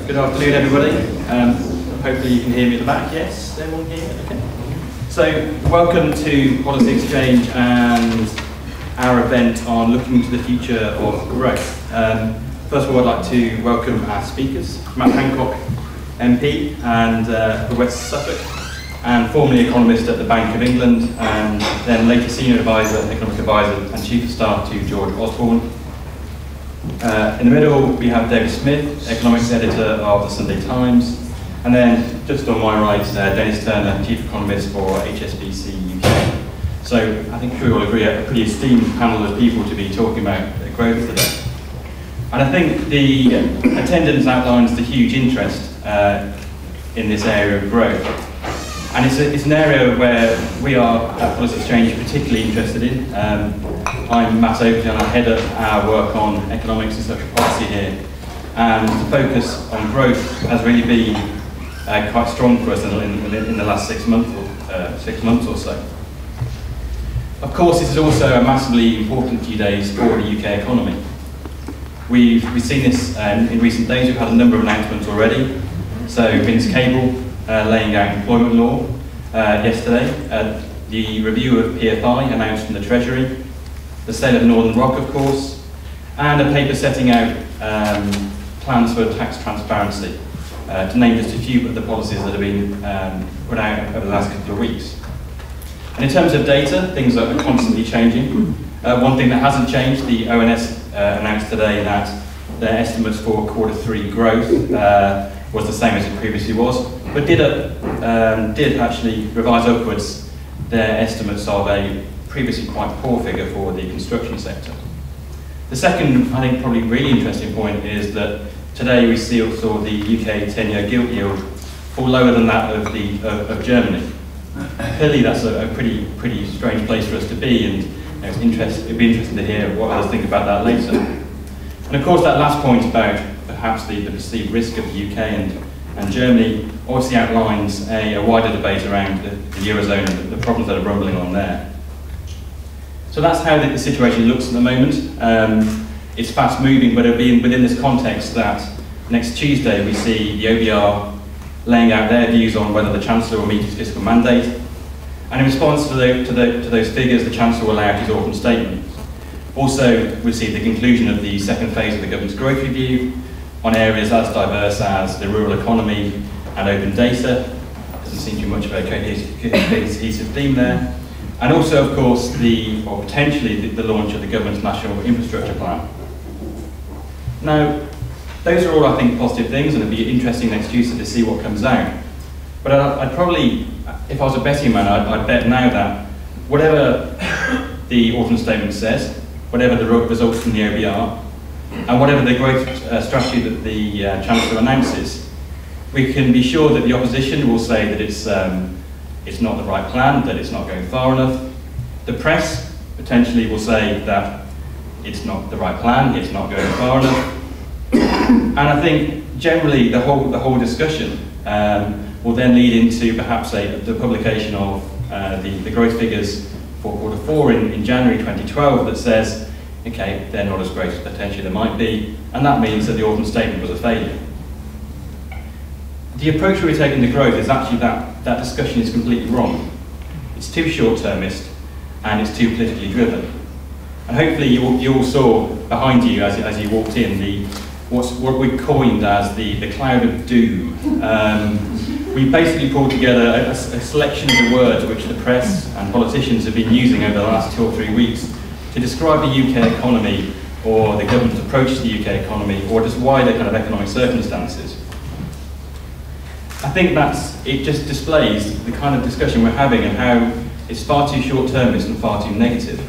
Good afternoon, everybody. Hopefully you can hear me at the back. Yes, everyone hear me? Okay. So, welcome to Policy Exchange and our event on looking to the future of growth. First of all, I'd like to welcome our speakers, Matt Hancock, MP and for West Suffolk, and formerly economist at the Bank of England, and then later senior advisor, economic advisor, and chief of staff to George Osborne. In the middle, we have David Smith, economics editor of the Sunday Times, and then just on my right, Dennis Turner, chief economist for HSBC UK. So I think we all agree a pretty esteemed panel of people to be talking about growth today. And I think the attendance outlines the huge interest in this area of growth. And it's an area where we are at Policy Exchange particularly interested in. I'm Matt Oakley and I head up our work on economics and social policy here. And the focus on growth has really been quite strong for us in the last 6 months or so. Of course, this is also a massively important few days for the UK economy. We've seen this in recent days. We've had a number of announcements already. So Vince Cable laying out employment law yesterday, the review of PFI announced from the Treasury, the sale of Northern Rock, of course, and a paper setting out plans for tax transparency, to name just a few of the policies that have been put out over the last couple of weeks. And in terms of data, things are constantly changing. One thing that hasn't changed, the ONS announced today that their estimates for Q3 growth was the same as it previously was, but did actually revise upwards their estimates of a previously quite poor figure for the construction sector. The second, I think, probably really interesting point is that today we saw the UK 10-year gilt yield fall lower than that of Germany. Clearly, that's a pretty strange place for us to be, and it'd be interesting to hear what others think about that later. And of course, that last point about perhaps the perceived risk of the UK and Germany obviously outlines a wider debate around the Eurozone and the problems that are rumbling on there. So that's how the situation looks at the moment. It's fast moving, but it'll be within this context that next Tuesday we see the OBR laying out their views on whether the Chancellor will meet his fiscal mandate. And in response to those figures, the Chancellor will lay out his autumn statement. Also, we'll see the conclusion of the second phase of the government's growth review on areas as diverse as the rural economy and open data. Doesn't seem to be much of a cohesive theme there. And also, of course, potentially the launch of the government's national infrastructure plan. Now, those are all, I think, positive things, and it'll be interesting next Tuesday to see what comes out. But I'd probably, if I was a betting man, I'd bet now that whatever the autumn statement says, whatever the results from the OBR, and whatever the growth strategy that the Chancellor announces, we can be sure that the opposition will say that it's not the right plan, that it's not going far enough. The press potentially will say that it's not the right plan, it's not going far enough. And I think generally the whole discussion will then lead into perhaps the publication of the growth figures for Q4 in January 2012 that says, okay, they're not as great as potentially they might be, and that means that the autumn statement was a failure. The approach we're taking to growth is actually that discussion is completely wrong. It's too short-termist and it's too politically driven. And hopefully you all saw behind you as you walked in what we coined as the cloud of doom. We basically pulled together a selection of the words which the press and politicians have been using over the last 2 or 3 weeks to describe the UK economy or the government's approach to the UK economy or just wider kind of economic circumstances. I think it just displays the kind of discussion we're having and how it's far too short-termist and far too negative.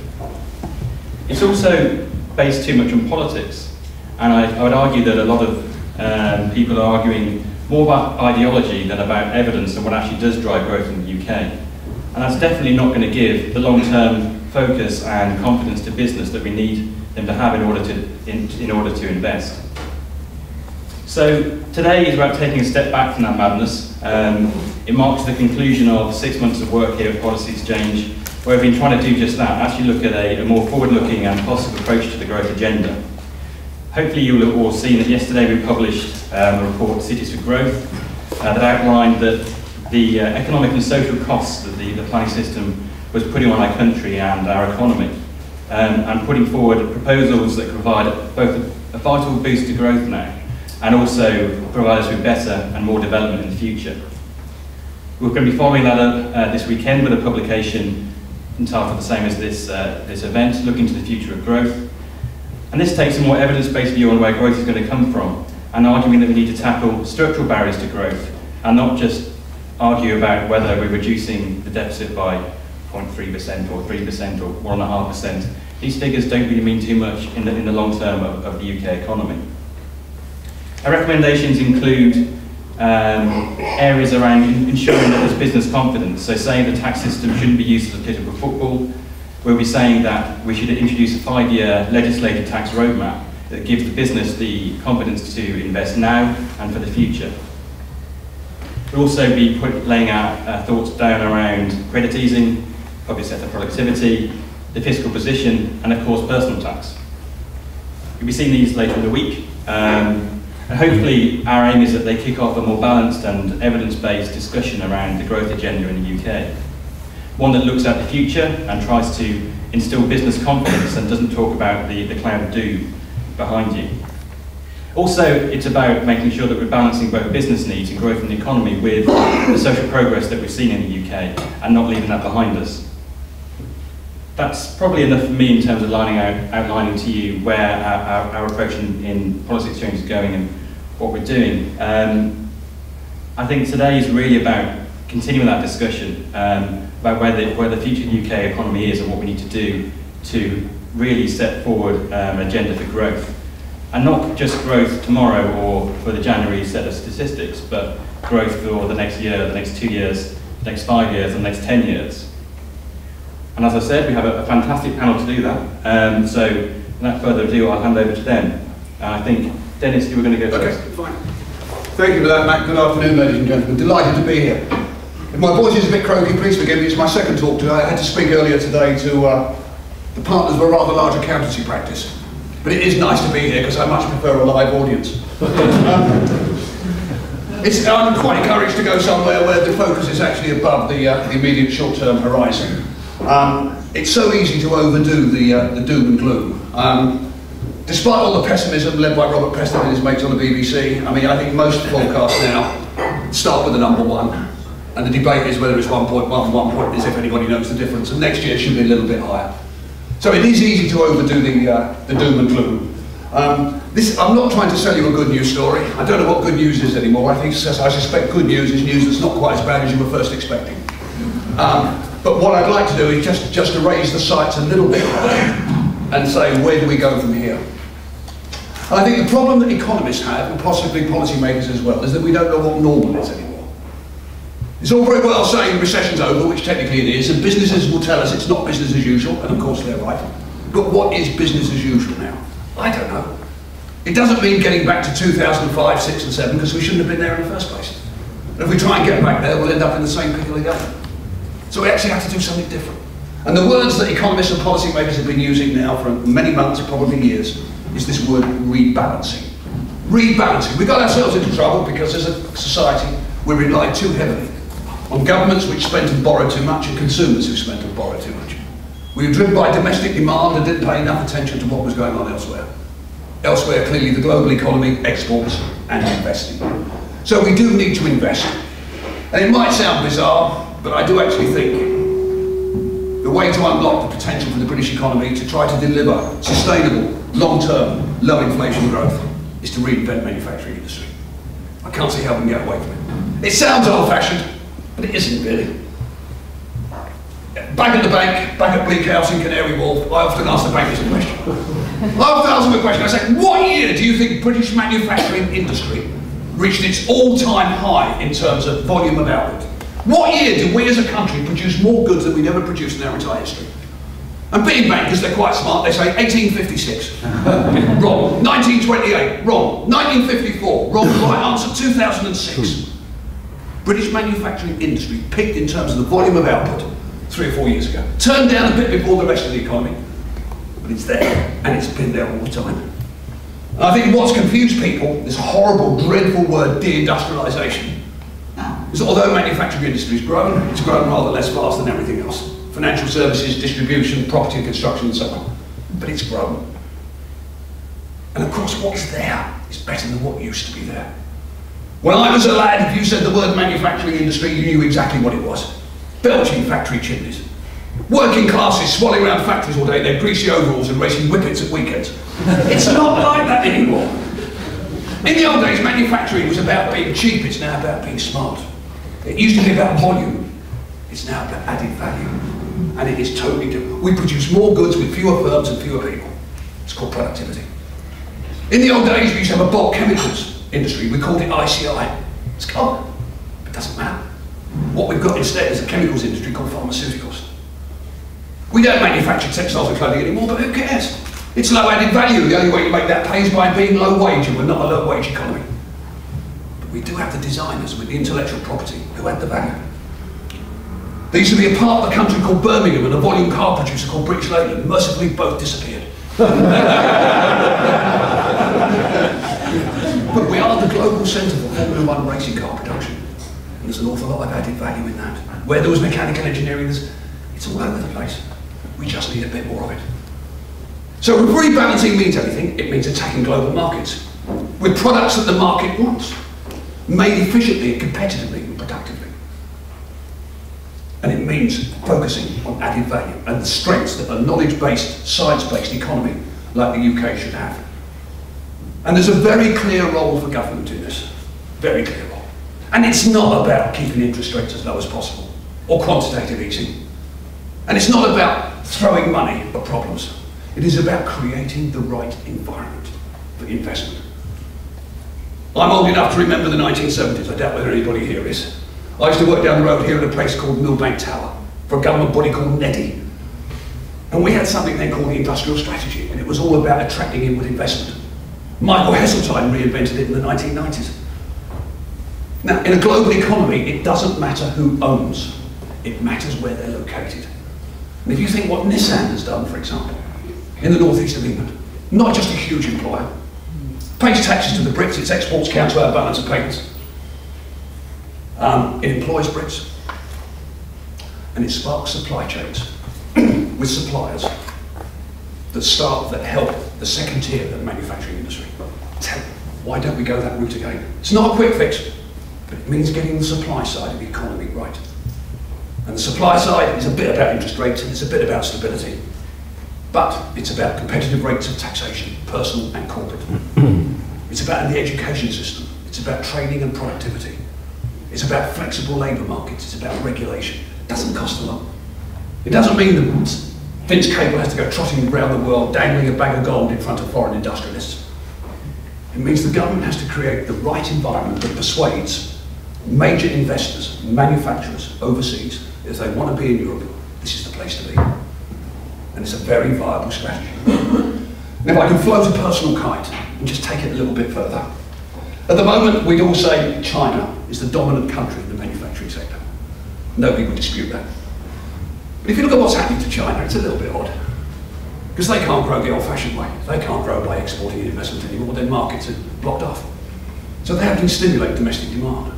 It's also based too much on politics, and I would argue that a lot of people are arguing more about ideology than about evidence and what actually does drive growth in the UK. And that's definitely not going to give the long-term focus and confidence to business that we need them to have in order to invest. So today is about taking a step back from that madness. It marks the conclusion of 6 months of work here at Policy Exchange, where we've been trying to do just that, actually look at a more forward-looking and positive approach to the growth agenda. Hopefully you'll have all seen that yesterday we published a report, Cities for Growth, that outlined that the economic and social costs that the planning system was putting on our country and our economy, and putting forward proposals that provide both a vital boost to growth now and also provide us with better and more development in the future. We're going to be following that up this weekend with a publication entitled the same as this event, Looking to the Future of Growth. And this takes a more evidence-based view on where growth is going to come from, and arguing that we need to tackle structural barriers to growth and not just argue about whether we're reducing the deficit by 0.3% or 3% or 1.5%. These figures don't really mean too much in the long term of the UK economy. Our recommendations include areas around ensuring that there's business confidence. So saying the tax system shouldn't be used as a political football. We'll be saying that we should introduce a 5-year legislative tax roadmap that gives the business the confidence to invest now and for the future. We'll also be laying out thoughts down around credit easing, public sector productivity, the fiscal position, and of course personal tax. You'll be seeing these later in the week. And hopefully our aim is that they kick off a more balanced and evidence-based discussion around the growth agenda in the UK. One that looks at the future and tries to instill business confidence and doesn't talk about the cloud of doom behind you. Also, it's about making sure that we're balancing both business needs and growth in the economy with the social progress that we've seen in the UK and not leaving that behind us. That's probably enough for me in terms of outlining to you where our approach in Policy Exchange is going and what we're doing. I think today is really about continuing that discussion about where the future UK economy is and what we need to do to really set forward an agenda for growth. And not just growth tomorrow or for the January set of statistics, but growth for the next year, the next 2 years, the next 5 years, and the next 10 years. And as I said, we have a fantastic panel to do that. So without further ado, I'll hand over to them. I think, Dennis, you were going to go first. Okay, fine. Thank you for that, Matt. Good afternoon, ladies and gentlemen. Delighted to be here. If my voice is a bit croaky, please forgive me. It's my second talk today. I had to speak earlier today to the partners of a rather large accountancy practice. But it is nice to be here because I much prefer a live audience. I'm quite encouraged to go somewhere where the focus is actually above the immediate short-term horizon. It's so easy to overdo the doom and gloom. Despite all the pessimism led by Robert Preston and his mates on the BBC, I mean, I think most forecasts now start with the number 1. And the debate is whether it's 1.1, 1 is if anybody knows the difference, and next year should be a little bit higher. So it is easy to overdo the doom and gloom. I'm not trying to sell you a good news story. I don't know what good news is anymore. I suspect good news is news that's not quite as bad as you were first expecting. But what I'd like to do is just to raise the sights a little bit and say, where do we go from here? And I think the problem that economists have, and possibly policymakers as well, is that we don't know what normal is anymore. It's all very well saying recession's over, which technically it is, and businesses will tell us it's not business as usual, and of course they're right. But what is business as usual now? I don't know. It doesn't mean getting back to 2005, 6 and 7, because we shouldn't have been there in the first place. And if we try and get back there, we'll end up in the same pickle again. So we actually have to do something different. And the words that economists and policymakers have been using now for many months, probably years, is this word rebalancing. Rebalancing. We got ourselves into trouble because as a society, we relied too heavily on governments which spent and borrowed too much and consumers who spent and borrowed too much. We were driven by domestic demand and didn't pay enough attention to what was going on elsewhere. Elsewhere, clearly, the global economy exports and investing. So we do need to invest. And it might sound bizarre, but I do actually think the way to unlock the potential for the British economy to try to deliver sustainable, long-term, low inflation growth is to reinvent manufacturing industry. I can't see how we can get away from it. It sounds old-fashioned, but it isn't really. Back at the bank, back at Bleak House in Canary Wharf, I often ask the bankers a question. I often ask them a question. I say, what year do you think British manufacturing industry reached its all-time high in terms of volume of output? What year did we as a country produce more goods than we'd ever produced in our entire history? And being bankers, they're quite smart. They say 1856. Wrong. 1928. Wrong. 1954. Wrong. Right answer. 2006. British manufacturing industry peaked in terms of the volume of output 3 or 4 years ago. Turned down a bit before the rest of the economy. But it's there, and it's been there all the time. And I think what's confused people, this horrible, dreadful word, deindustrialisation, is that although manufacturing industry has grown, it's grown rather less fast than everything else. Financial services, distribution, property and construction and so on. But it's grown. And of course what's there is better than what used to be there. When I was a lad, if you said the word manufacturing industry, you knew exactly what it was. Belching factory chimneys. Working classes swelling around factories all day, their greasy overalls and racing whippets at weekends. It's not like that anymore. In the old days, manufacturing was about being cheap, it's now about being smart. It used to be about volume, it's now about added value. And it is totally different. We produce more goods with fewer firms and fewer people. It's called productivity. In the old days, we used to have a bulk chemicals industry. We called it ICI. It's gone. It doesn't matter. What we've got instead is a chemicals industry called pharmaceuticals. We don't manufacture textiles and clothing anymore, but who cares? It's low added value. The only way you make that pay is by being low wage, and we're not a low wage economy. But we do have the designers with the intellectual property who add the value. There used to be a part of the country called Birmingham and a volume car producer called British Leyland. Mercifully, both disappeared. But we are the global centre for Formula 1 racing car production. And there's an awful lot of added value in that. Where there was mechanical engineering, it's all over the place. We just need a bit more of it. So if rebalancing means anything, it means attacking global markets with products that the market wants, made efficiently and competitively and productively. And it means focusing on added value and the strengths that a knowledge-based, science-based economy like the UK should have. And there's a very clear role for government in this, very clear role. And it's not about keeping interest rates as low as possible or quantitative easing. And it's not about throwing money at problems. It is about creating the right environment for investment. I'm old enough to remember the 1970s. I doubt whether anybody here is. I used to work down the road here at a place called Millbank Tower for a government body called NEDI. And we had something then called the Industrial Strategy, and it was all about attracting inward investment. Michael Heseltine reinvented it in the 1990s. Now, in a global economy, it doesn't matter who owns, it matters where they're located. And if you think what Nissan has done, for example, in the northeast of England, not just a huge employer, pays taxes to the Brits, its exports count to our balance of payments. It employs Brits, and it sparks supply chains with suppliers that help the second tier of the manufacturing industry. Why don't we go that route again? It's not a quick fix, but it means getting the supply side of the economy right. And the supply side is a bit about interest rates and it's a bit about stability. But it's about competitive rates of taxation, personal and corporate. It's about the education system. It's about training and productivity. It's about flexible labour markets. It's about regulation. It doesn't cost a lot. It doesn't mean that Vince Cable has to go trotting around the world dangling a bag of gold in front of foreign industrialists. It means the government has to create the right environment that persuades major investors, manufacturers overseas, if they want to be in Europe, this is the place to be. And it's a very viable strategy. Now, if I can float a personal kite and just take it a little bit further. At the moment, we'd all say China is the dominant country in the manufacturing sector. Nobody would dispute that. But if you look at what's happening to China, it's a little bit odd. Because they can't grow the old-fashioned way. They can't grow by exporting and investment anymore. Their markets are blocked off. So they have to stimulate domestic demand.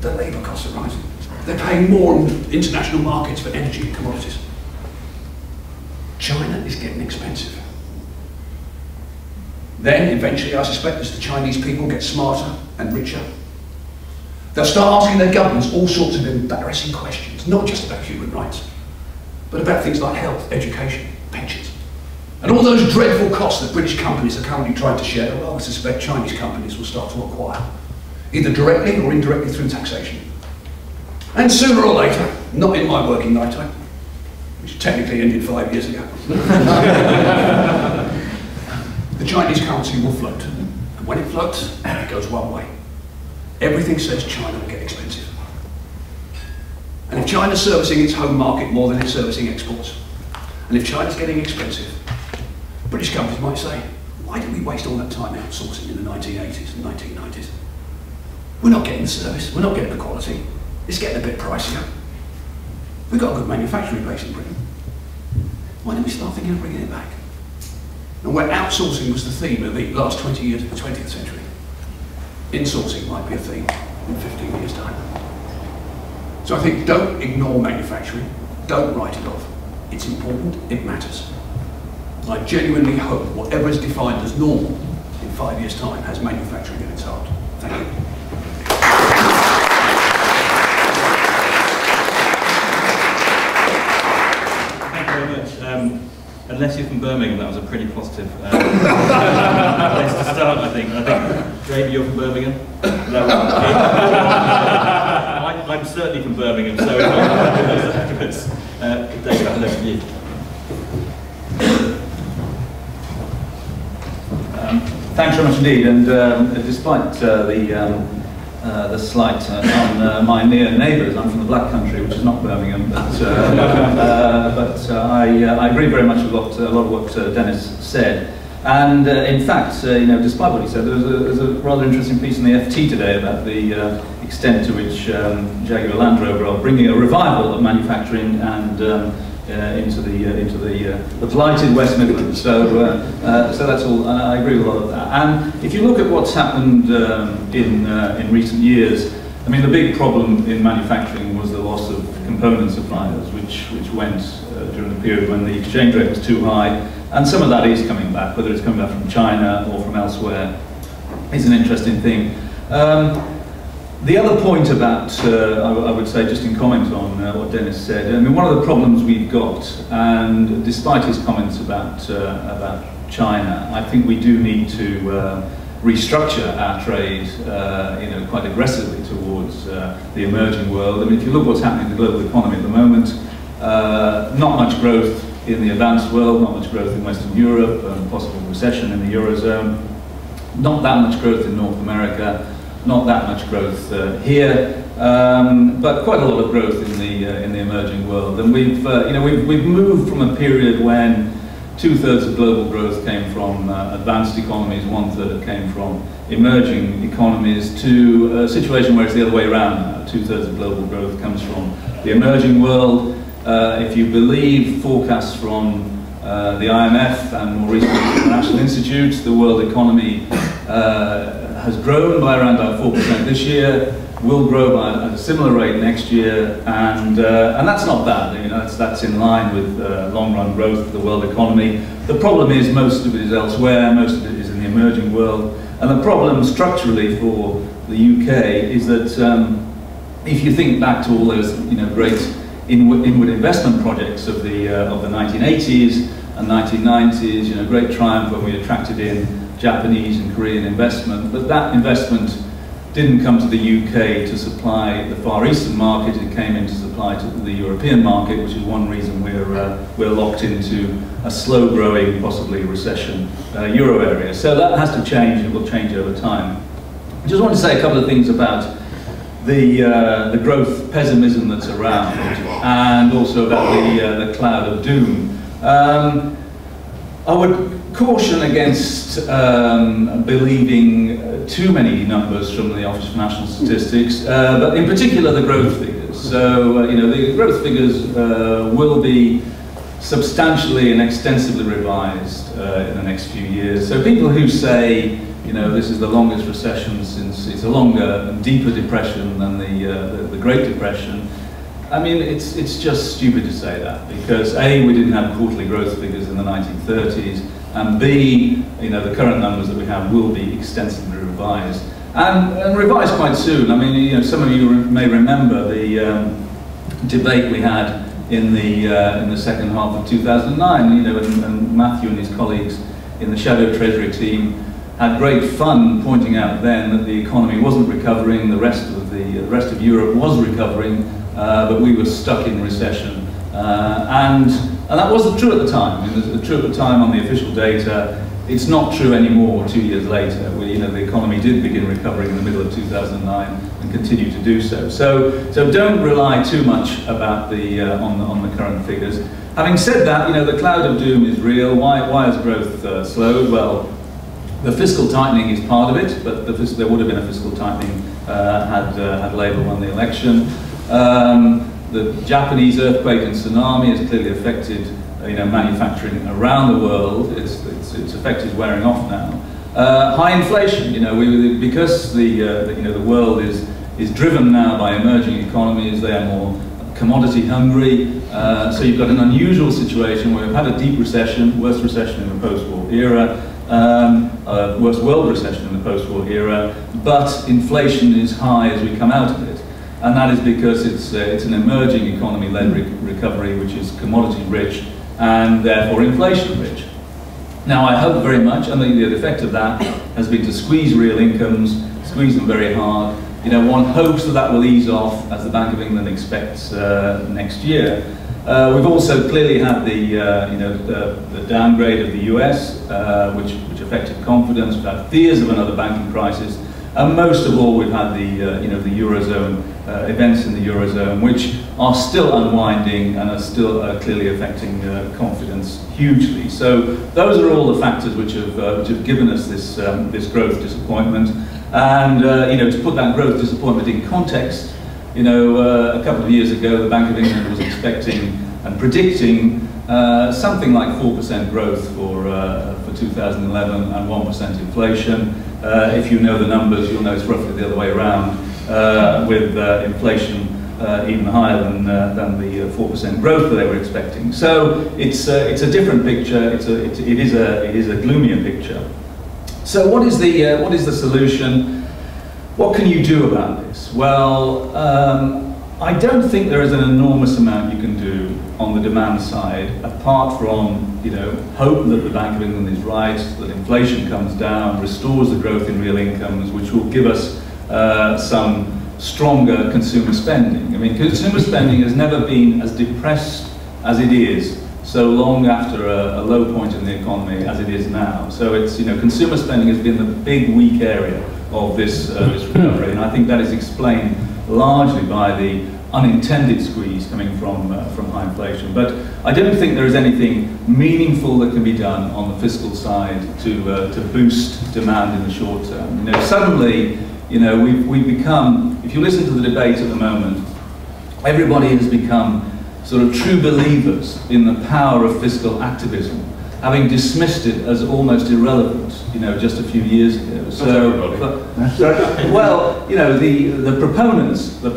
Their labour costs are rising. They're paying more in international markets for energy and commodities. China is getting expensive. Then, eventually, I suspect, as the Chinese people get smarter and richer, they'll start asking their governments all sorts of embarrassing questions, not just about human rights, but about things like health, education, pensions. And all those dreadful costs that British companies are currently trying to share, well, I suspect Chinese companies will start to acquire, either directly or indirectly through taxation. And sooner or later, not in my working lifetime, which technically ended 5 years ago, the Chinese currency will float. And when it floats, it goes one way. Everything says China will get expensive. And if China's servicing its home market more than it's servicing exports, and if China's getting expensive, British companies might say, why did we waste all that time outsourcing in the 1980s and 1990s? We're not getting the service, we're not getting the quality, it's getting a bit pricier. We've got a good manufacturing base in Britain. Why don't we start thinking of bringing it back? And where outsourcing was the theme of the last 20 years of the 20th century, insourcing might be a theme in 15 years' time. So I think don't ignore manufacturing, don't write it off. It's important, it matters. I genuinely hope whatever is defined as normal in 5 years' time has manufacturing at its heart. Thank you. Thank you very much. Unless you're from Birmingham, that was a pretty positive place to start, I think. David, you're from Birmingham? I'm certainly from Birmingham, so David, I'll let you. Thanks very much indeed, and despite the slight on my near neighbours, I'm from the Black Country, which is not Birmingham, but I agree very much with a lot of what Dennis said. And in fact, despite what he said, there's a rather interesting piece in the FT today about the extent to which Jaguar Land Rover are bringing a revival of manufacturing and into the blighted West Midlands. So that's all. I agree with a lot of that. And if you look at what's happened in recent years, I mean, the big problem in manufacturing was the loss of component suppliers, which went during the period when the exchange rate was too high. And some of that is coming back, whether it's coming back from China or from elsewhere, is an interesting thing. The other point about, I would say, just in comment on what Dennis said, I mean, one of the problems we've got, and despite his comments about China, I think we do need to restructure our trade, quite aggressively towards the emerging world. I mean, if you look what's happening in the global economy at the moment, not much growth in the advanced world, not much growth in Western Europe, possible recession in the Eurozone, not that much growth in North America, not that much growth here, but quite a lot of growth in the emerging world. And we've moved from a period when 2/3 of global growth came from advanced economies, 1/3 came from emerging economies, to a situation where it's the other way around now. 2/3 of global growth comes from the emerging world. If you believe forecasts from the IMF and more recently international institutes, the world economy has grown by around about 4% this year, will grow by a similar rate next year, and that's not bad. That's in line with long-run growth of the world economy. The problem is most of it is elsewhere, most of it is in the emerging world, and the problem structurally for the UK is that if you think back to all those great inward investment projects of the 1980s and 1990s, great triumph when we attracted in Japanese and Korean investment, but that investment didn't come to the UK to supply the Far Eastern market. It came in to supply to the European market, which is one reason we're locked into a slow-growing, possibly recession euro area. So that has to change, and it will change over time. I just want to say a couple of things about the growth pessimism that's around, and also about the cloud of doom. I would caution against believing too many numbers from the Office for National Statistics, but in particular the growth figures. So, the growth figures will be substantially and extensively revised in the next few years. So people who say, this is the longest recession since, it's a longer and deeper depression than the Great Depression, I mean, it's just stupid to say that, because A, we didn't have quarterly growth figures in the 1930s, and B, the current numbers that we have will be extensively revised, and revised quite soon. I mean, some of you may remember the debate we had in the second half of 2009. And Matthew and his colleagues in the Shadow Treasury team had great fun pointing out then that the economy wasn't recovering, the rest of Europe was recovering, but we were stuck in recession, and that wasn't true at the time. I mean, it was true at the time on the official data. It's not true anymore 2 years later. The economy did begin recovering in the middle of 2009 and continue to do so. So don't rely too much about on the current figures. Having said that, the cloud of doom is real. Why has growth slowed? Well, the fiscal tightening is part of it, but there would have been a fiscal tightening had Labour won the election. The Japanese earthquake and tsunami has clearly affected manufacturing around the world. Its effect is wearing off now. High inflation, because the world is driven now by emerging economies. They are more commodity hungry. So you've got an unusual situation where we've had a deep recession, worst recession in the post-war era, worst world recession in the post-war era, but inflation is high as we come out of it. And that is because it's an emerging economy-led recovery, which is commodity-rich and therefore inflation-rich. Now, I hope very much, and the effect of that has been to squeeze real incomes, squeeze them very hard. One hopes that will ease off, as the Bank of England expects next year. We've also clearly had the downgrade of the US, which affected confidence. We've had fears of another banking crisis, and most of all, we've had the eurozone events in the eurozone, which are still unwinding and are still clearly affecting confidence hugely. So those are all the factors which have given us this growth disappointment. And to put that growth disappointment in context, a couple of years ago, the Bank of England was expecting and predicting something like 4% growth for 2011 and 1% inflation. If you know the numbers, you'll know it's roughly the other way around, with inflation even higher than the 4% growth that they were expecting. So it's a different picture. It is a gloomier picture. So what is the solution? What can you do about this? Well, I don't think there is an enormous amount you can do on the demand side, apart from hope that the Bank of England is right, that inflation comes down, restores the growth in real incomes, which will give us some stronger consumer spending. I mean, consumer spending has never been as depressed as it is so long after a low point in the economy as it is now. So it's, consumer spending has been the big weak area of this recovery, and I think that is explained largely by the unintended squeeze coming from high inflation. But I don't think there is anything meaningful that can be done on the fiscal side to boost demand in the short term. Suddenly, we've become, if you listen to the debate at the moment, everybody has become sort of true believers in the power of fiscal activism, having dismissed it as almost irrelevant, just a few years ago. So, well, the proponents of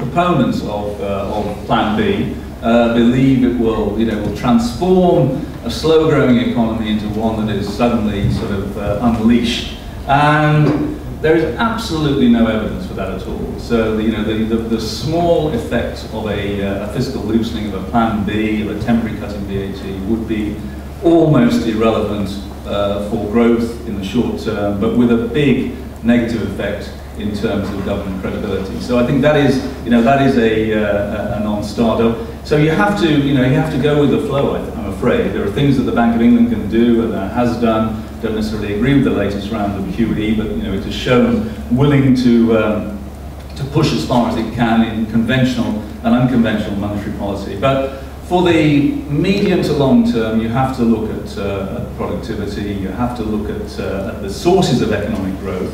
Plan B believe it will transform a slow-growing economy into one that is suddenly sort of unleashed, and there is absolutely no evidence for that at all. So the small effect of a fiscal loosening of a Plan B, of a temporary cut in VAT, would be almost irrelevant for growth in the short term, but with a big negative effect in terms of government credibility. So I think that is a non-starter. So you have to go with the flow. I'm afraid there are things that the Bank of England can do and has done. Don't necessarily agree with the latest round of QE, but it has shown willing to push as far as it can in conventional and unconventional monetary policy. But for the medium to long term, you have to look at productivity. You have to look at the sources of economic growth.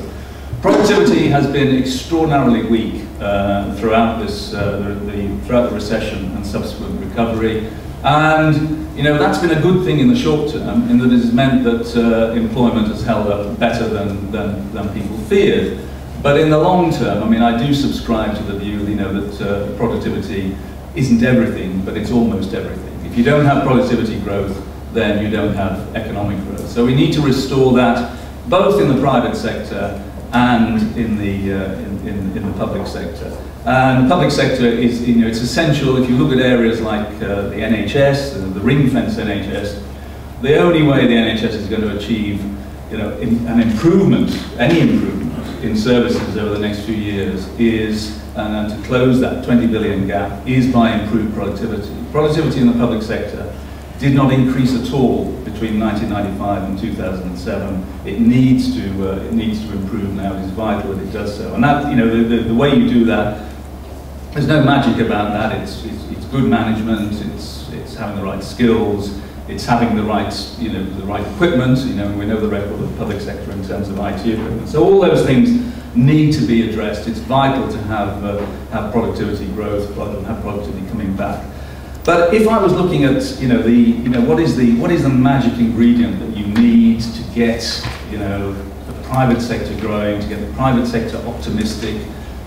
Productivity has been extraordinarily weak throughout throughout the recession and subsequent recovery, and that's been a good thing in the short term, in that it has meant that employment has held up better than people feared. But in the long term, I mean, I do subscribe to the view, that productivity isn't everything, but it's almost everything. If you don't have productivity growth, then you don't have economic growth. So we need to restore that, both in the private sector and in the public sector. And the public sector is, it's essential. If you look at areas like the NHS, the ring-fence NHS, the only way the NHS is going to achieve, an improvement, any improvement in services over the next few years is, and to close that 20 billion gap, is by improved productivity. Productivity in the public sector did not increase at all between 1995 and 2007. It needs to improve now. It is vital that it does so. And that, the way you do that, there's no magic about that. It's good management. It's having the right skills. It's having the right the right equipment. We know the record of the public sector in terms of IT equipment. So all those things need to be addressed. It's vital to have productivity growth, and have productivity coming back. But if I was looking at, what is the magic ingredient that you need to get, the private sector growing, to get the private sector optimistic,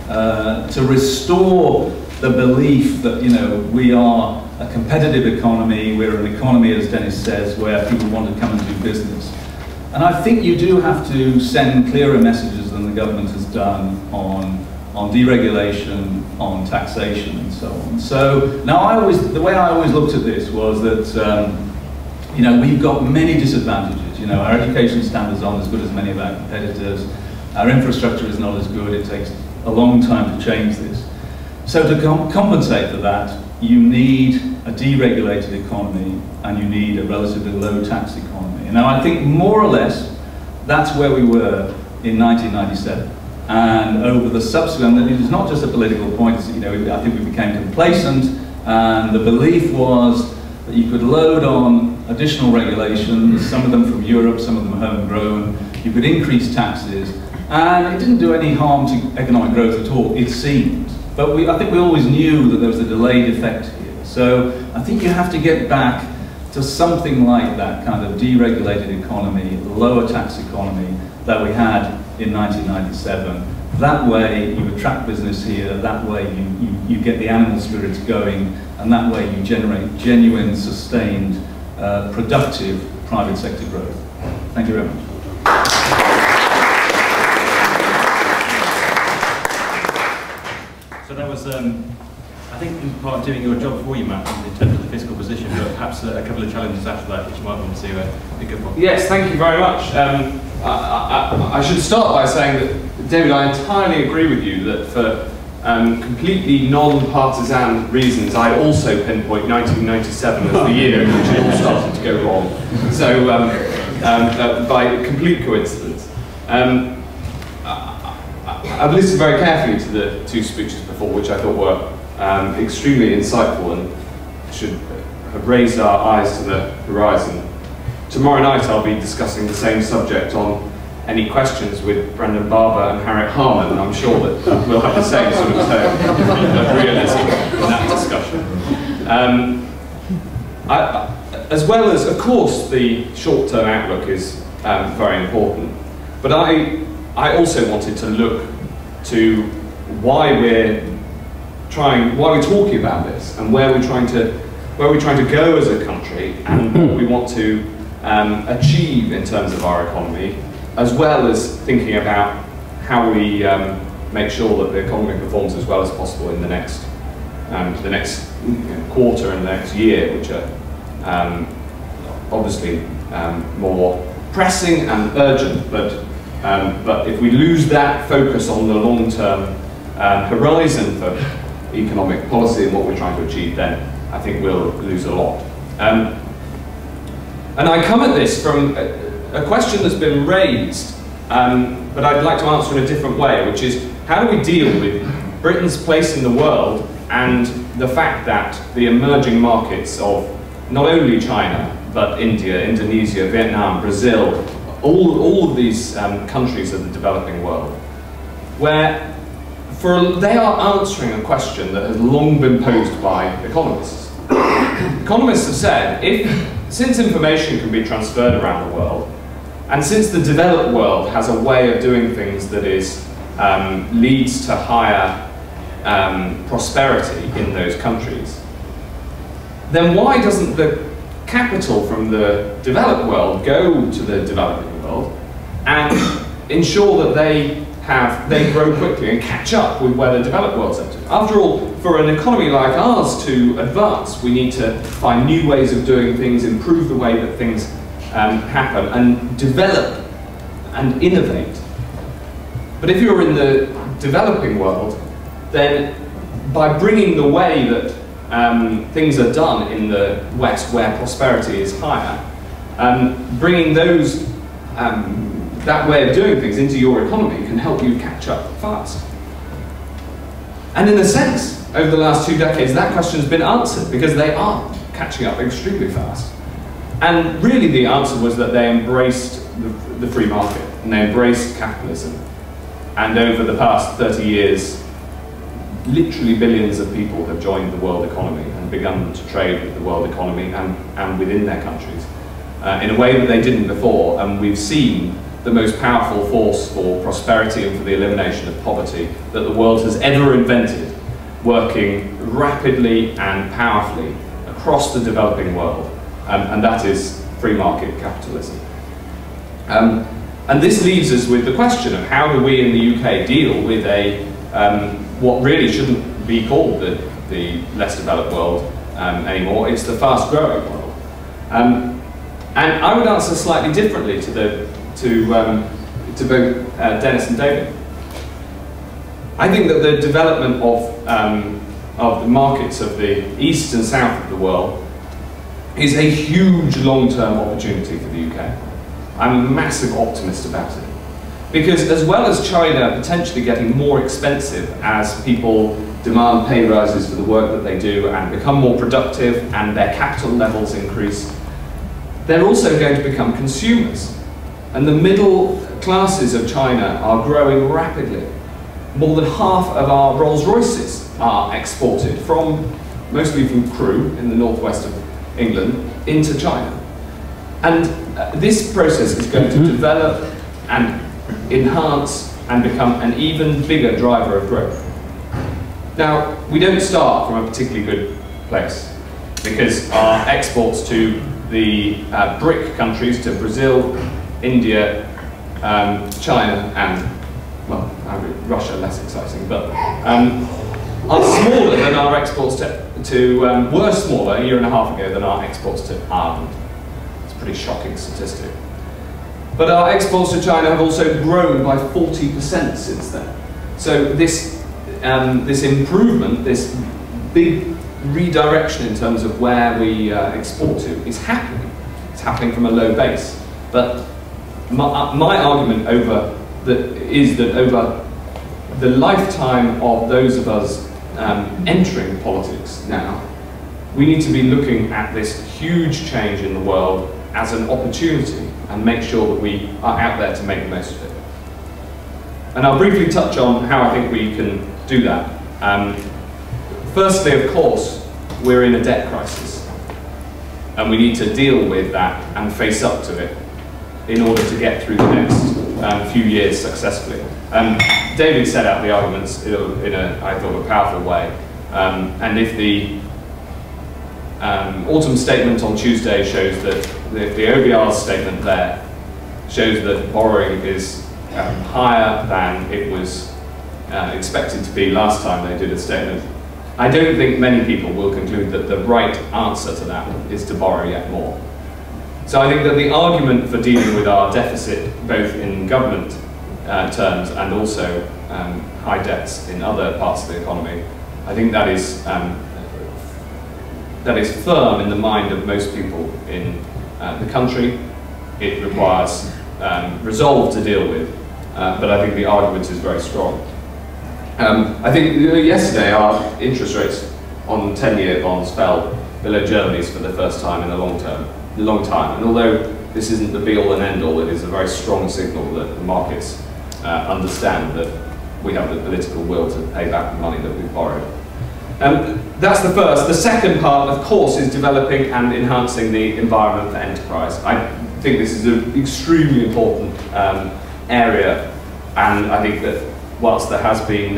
to restore the belief that, we are a competitive economy, we're an economy, as Dennis says, where people want to come and do business. And I think you do have to send clearer messages than the government has done on deregulation, on taxation, and so on. So now the way I always looked at this was that we've got many disadvantages. Our education standards aren't as good as many of our competitors. Our infrastructure is not as good. It takes a long time to change this. So to compensate for that, you need a deregulated economy and you need a relatively low tax economy. And now I think more or less that's where we were in 1997. And over the subsequent, it was not just a political point, I think we became complacent, and the belief was that you could load on additional regulations, some of them from Europe, some of them homegrown, you could increase taxes, and it didn't do any harm to economic growth at all, it seemed. But I think we always knew that there was a delayed effect here. So I think you have to get back to something like that kind of deregulated economy, lower tax economy that we had in 1997. That way you attract business here, that way you get the animal spirits going, and that way you generate genuine, sustained, productive private sector growth. Thank you very much. So that was, I think, in part doing your job for you, Matt, in terms of the fiscal position, but perhaps a couple of challenges after that which you might want to pick up on. Yes, thank you very much. I should start by saying that, David, I entirely agree with you that for completely non-partisan reasons, I also pinpoint 1997 as the year in which it all started to go wrong. So, by complete coincidence. I've listened very carefully to the two speeches before, which I thought were extremely insightful and should have raised our eyes to the horizon. Tomorrow night I'll be discussing the same subject on Any Questions with Brendan Barber and Harriet Harman, and I'm sure that we'll have the same sort of tone of realism in that discussion. As well as, of course, the short-term outlook is very important, but I also wanted to look to why we're talking about this and where we're trying to go as a country and what we want to achieve in terms of our economy, as well as thinking about how we make sure that the economy performs as well as possible in the next quarter and the next year, which are obviously more pressing and urgent, but if we lose that focus on the long-term horizon for economic policy and what we're trying to achieve, then I think we'll lose a lot. And I come at this from a question that's been raised, but I'd like to answer in a different way, which is how do we deal with Britain's place in the world and the fact that the emerging markets of not only China, but India, Indonesia, Vietnam, Brazil, all of these countries of the developing world, where they are answering a question that has long been posed by economists. Economists have said, since information can be transferred around the world, and since the developed world has a way of doing things that leads to higher prosperity in those countries, then why doesn't the capital from the developed world go to the developing world and ensure that they grow quickly and catch up with where the developed world's up to? After all, for an economy like ours to advance, we need to find new ways of doing things, improve the way that things happen, and develop and innovate. But if you're in the developing world, then by bringing the way that things are done in the West, where prosperity is higher, bringing that way of doing things into your economy can help you catch up fast. And in a sense, over the last 2 decades, that question has been answered, because they are catching up extremely fast. And really the answer was that they embraced the free market, and they embraced capitalism. And over the past 30 years, literally billions of people have joined the world economy, and begun to trade with the world economy and within their countries in a way that they didn't before, and we've seen the most powerful force for prosperity and for the elimination of poverty that the world has ever invented, working rapidly and powerfully across the developing world, and that is free market capitalism. And this leaves us with the question of how do we in the UK deal with what really shouldn't be called the less developed world anymore. It's the fast growing world. And I would answer slightly differently to both Dennis and David. I think that the development of the markets of the east and south of the world is a huge long-term opportunity for the UK. I'm a massive optimist about it. Because as well as China potentially getting more expensive as people demand pay rises for the work that they do and become more productive and their capital levels increase, they're also going to become consumers. And the middle classes of China are growing rapidly. More than half of our Rolls Royces are exported mostly from Crewe in the northwest of England into China. And this process is going to develop and enhance and become an even bigger driver of growth. Now, we don't start from a particularly good place because our exports to the BRIC countries, to Brazil, India, China, and, well, Russia, less exciting, but are smaller than our exports were smaller a year and a half ago than our exports to Ireland. It's a pretty shocking statistic. But our exports to China have also grown by 40% since then. So this improvement, this big redirection in terms of where we export to is happening. It's happening from a low base. But my argument is that over the lifetime of those of us entering politics now, we need to be looking at this huge change in the world as an opportunity and make sure that we are out there to make the most of it. And I'll briefly touch on how I think we can do that. Firstly, of course, we're in a debt crisis, and we need to deal with that and face up to it in order to get through the next few years successfully. David set out the arguments in a, I thought, a powerful way. And if the autumn statement on Tuesday shows that, if the OBR's statement there shows that borrowing is higher than it was expected to be last time they did a statement, I don't think many people will conclude that the right answer to that is to borrow yet more. So I think that the argument for dealing with our deficit, both in government terms and also high debts in other parts of the economy, I think that is firm in the mind of most people in the country. It requires resolve to deal with, but I think the argument is very strong. I think yesterday our interest rates on 10-year bonds fell below Germany's for the first time in a long time. And although this isn't the be-all and end-all, it is a very strong signal that the markets understand that we have the political will to pay back the money that we've borrowed. That's the first. The second part, of course, is developing and enhancing the environment for enterprise. I think this is an extremely important area, and I think that whilst there has been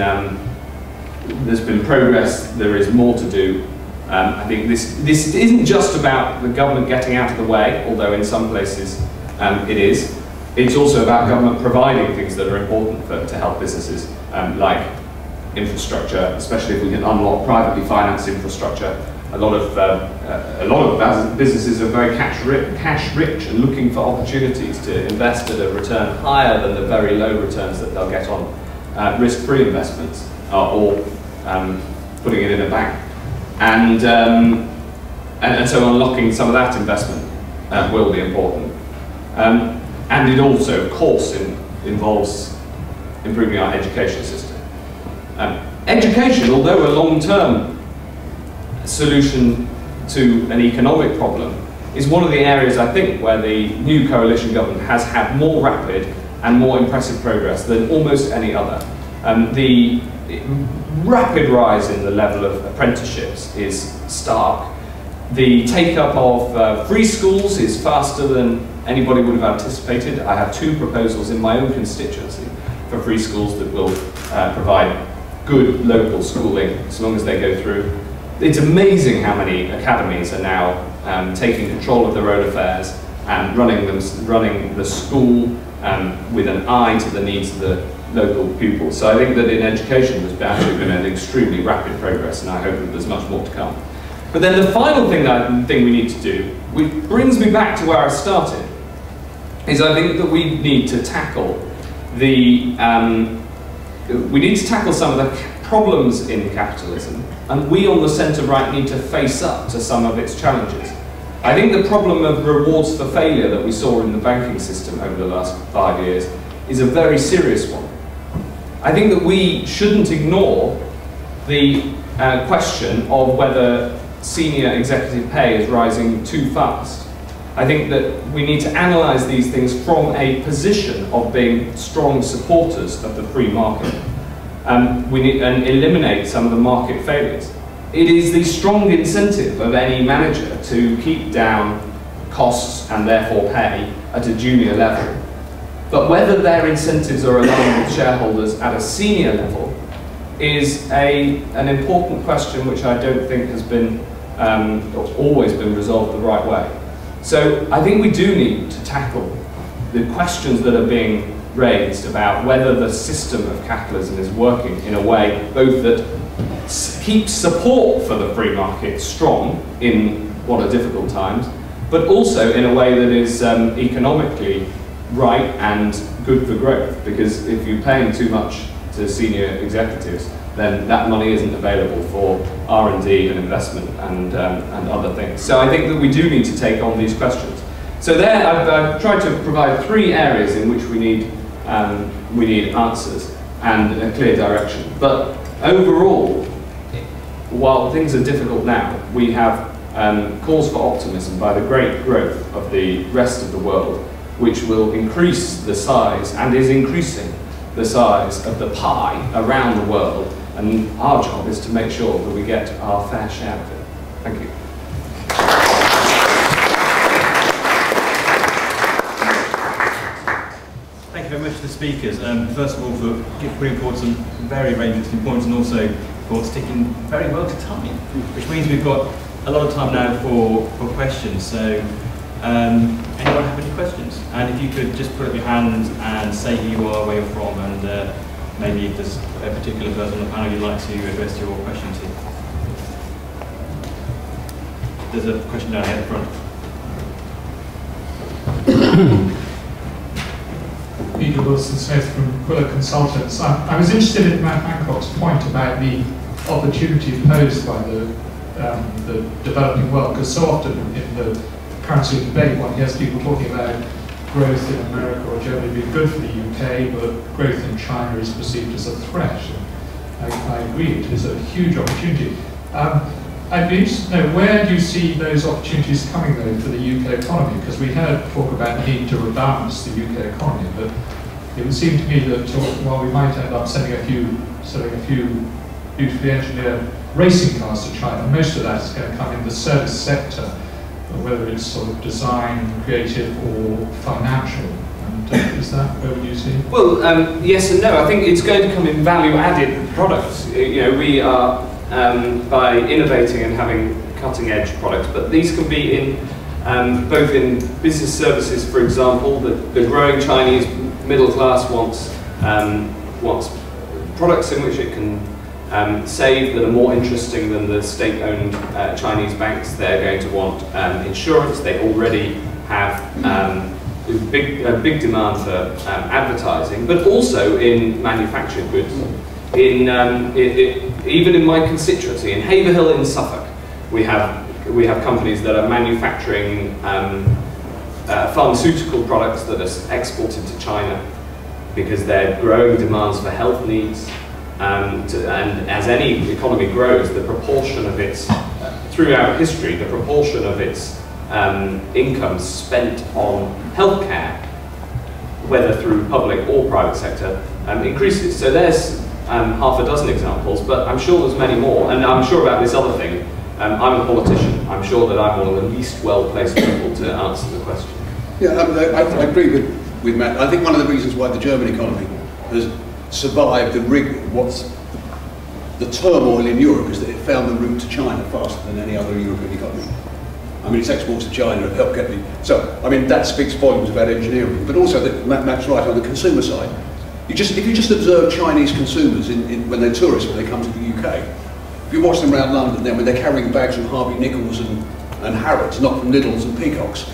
there's been progress, there is more to do. I think this isn't just about the government getting out of the way, although in some places it is. It's also about government providing things that are important to help businesses, like infrastructure, especially if we can unlock privately financed infrastructure. A lot of businesses are very cash rich and looking for opportunities to invest at a return higher than the very low returns that they'll get on risk-free investments or putting it in a bank. And so unlocking some of that investment will be important. And it also, of course, involves improving our education system. Education, although a long-term solution to an economic problem, is one of the areas, I think, where the new coalition government has had more rapid and more impressive progress than almost any other. The rapid rise in the level of apprenticeships is stark. The take-up of free schools is faster than anybody would have anticipated. I have 2 proposals in my own constituency for free schools that will provide good local schooling as long as they go through. It's amazing how many academies are now taking control of their own affairs and running the school with an eye to the needs of the local pupils. So I think that in education there's actually been an extremely rapid progress, and I hope that there's much more to come. But then the final thing that I think we need to do, which brings me back to where I started, is I think that we need to tackle some of the problems in capitalism, and we on the centre-right need to face up to some of its challenges. I think the problem of rewards for failure that we saw in the banking system over the last 5 years is a very serious one. I think that we shouldn't ignore the question of whether senior executive pay is rising too fast. I think that we need to analyse these things from a position of being strong supporters of the free market. We need and eliminate some of the market failures. It is the strong incentive of any manager to keep down costs and therefore pay at a junior level. But whether their incentives are aligned with shareholders at a senior level is an important question which I don't think has been always been resolved the right way. So I think we do need to tackle the questions that are being raised about whether the system of capitalism is working in a way both that keeps support for the free market strong in what are difficult times, but also in a way that is economically right and good for growth. Because if you're paying too much to senior executives, then that money isn't available for R&D and investment and other things. So I think that we do need to take on these questions. So there, I've tried to provide 3 areas in which we need answers and a clear direction. But overall, while things are difficult now, we have cause for optimism by the great growth of the rest of the world, which will increase the size and is increasing the size of the pie around the world. And our job is to make sure that we get our fair share of it. Thank you. Thank you very much to the speakers. First of all, for putting forward some very interesting points, and also for sticking very well to time, which means we've got a lot of time now for questions. So, anyone have any questions? And if you could just put up your hand and say who you are, where you're from, and maybe if there's a particular person on the panel you'd like to address your question to. There's a question down here at the front. Peter Wilson-Smith from Quiller Consultants. I was interested in Matt Hancock's point about the opportunity posed by the developing world, because so often in the currency debate one hears people talking about growth in America or Germany being good for the UK, but growth in China is perceived as a threat. And I agree, it is a huge opportunity. I'd be interested to know, where do you see those opportunities coming though for the UK economy? Because we heard talk about the need to rebalance the UK economy, but it would seem to me that while we might end up selling a few beautifully engineered racing cars to China, most of that is going to come in the service sector, whether it's sort of design, creative, or financial. And is that where would you see? Well, yes and no. I think it's going to come in value-added products. You know, we are by innovating and having cutting-edge products, but these can be in both in business services, for example. The growing Chinese middle class wants products in which it can save that are more interesting than the state-owned Chinese banks. They're going to want insurance. They already have big demand for advertising, but also in manufactured goods. Even in my constituency, in Haverhill in Suffolk, we have companies that are manufacturing pharmaceutical products that are exported to China because they're growing demands for health needs. And as any economy grows, the proportion of its, throughout history, the proportion of its income spent on healthcare, whether through public or private sector, increases. So there's half a dozen examples, but I'm sure there's many more. And I'm sure about this other thing. I'm a politician. I'm sure that I'm one of the least well-placed people to answer the question. Yeah, I agree with Matt. I think one of the reasons why the German economy has survived the turmoil in Europe is that it found the route to China faster than any other European economy. I mean, its exports to China have helped get the... So, I mean, that speaks volumes about engineering, but also that Matt's right on the consumer side. If you just observe Chinese consumers when they're tourists, when they come to the UK, if you watch them around London, then when they're carrying bags from Harvey Nichols and Harrods, not from Lidl's and Peacocks,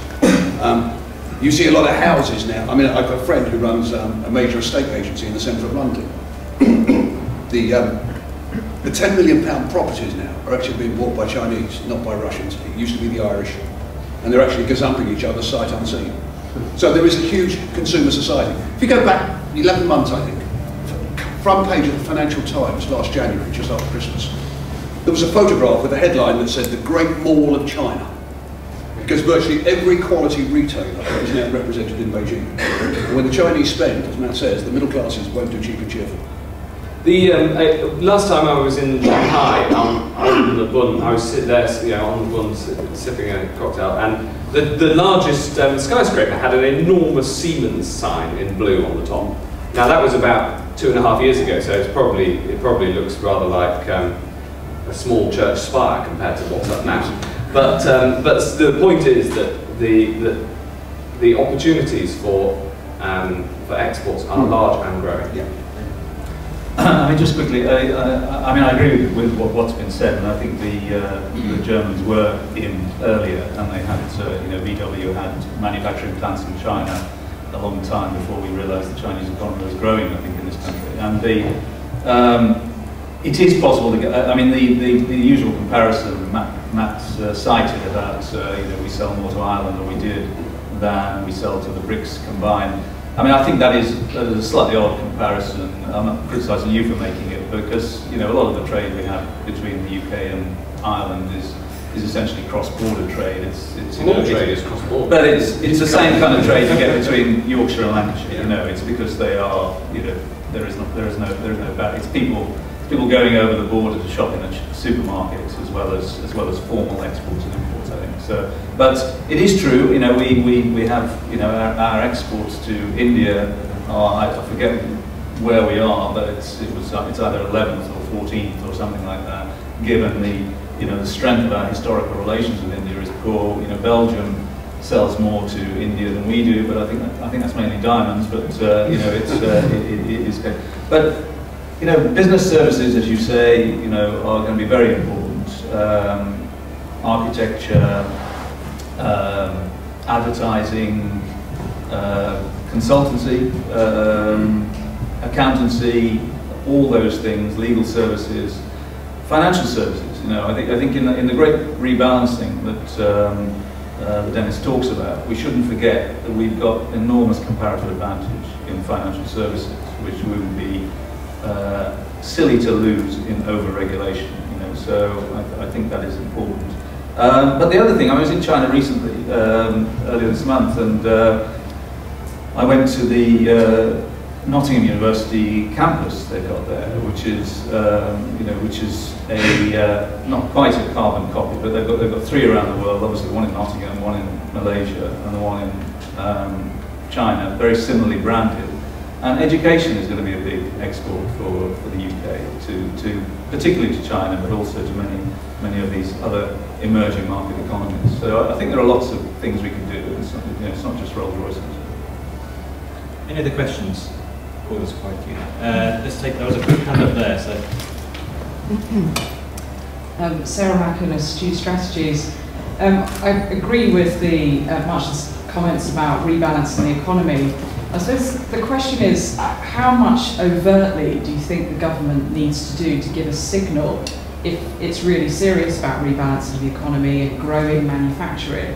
you see a lot of houses now. I mean, I've got a friend who runs a major estate agency in the centre of London. The £10 million properties now are actually being bought by Chinese, not by Russians. It used to be the Irish. And they're actually gazumping each other sight unseen. So there is a huge consumer society. If you go back 11 months, I think, front page of the Financial Times last January, just after Christmas, there was a photograph with a headline that said, "The Great Mall of China." Because virtually every quality retailer is now represented in Beijing. And when the Chinese spend, as Matt says, the middle classes won't do cheap and cheerful. The last time I was in Shanghai, on the Bund, I was sitting there, on the Bund, sipping a cocktail, and the largest skyscraper had an enormous Siemens sign in blue on the top. Now that was about 2.5 years ago, so it probably looks rather like a small church spire compared to what's up now. But the point is that the opportunities for exports are large and growing. Yeah. I mean, just quickly, I mean, I agree with what's been said, and I think the Germans were in earlier, and they had, VW had manufacturing plants in China a long time before we realised the Chinese economy was growing, I think, in this country. And it is possible to get, I mean, the usual comparison Matt cited about, we sell more to Ireland than we did than we sell to the BRICS combined. I mean, I think that is a slightly odd comparison. I'm not criticising you for making it, because a lot of the trade we have between the UK and Ireland is essentially cross-border trade. It's trade is cross-border, but it's the same kind of trade you get between Yorkshire and Lancashire. It's because they are, there is no barrier. It's people going over the border to shop in a supermarket as well as formal exports and imports, I think. So, but it is true, we have, our exports to India are, I forget where we are, but it's either 11th or 14th or something like that, given the strength of our historical relations with India is poor. Belgium sells more to India than we do, but I think that's mainly diamonds, but it is good. But business services, as you say, are going to be very important. Architecture, advertising, consultancy, accountancy, all those things, legal services, financial services. I think in the great rebalancing that Dennis talks about, we shouldn't forget that we've got enormous comparative advantage in financial services, which we would be silly to lose in over-regulation. So I think that is important. But the other thing, I was in China recently, earlier this month, and I went to the Nottingham University campus they've got there, which is a not quite a carbon copy, but they've got 3 around the world. Obviously, one in Nottingham, one in Malaysia, and the one in China, very similarly branded. And education is going to be a big export for the UK, particularly to China, but also to many of these other emerging market economies. So I think there are lots of things we can do. It's not just Rolls Royces. Any other questions? Oh, there's quite a few. There was a quick hand up there. So. Sarah Macken, Astute Strategies. I agree with the Marshall's comments about rebalancing the economy. I suppose the question is, how much overtly do you think the government needs to do to give a signal if it's really serious about rebalancing the economy and growing manufacturing?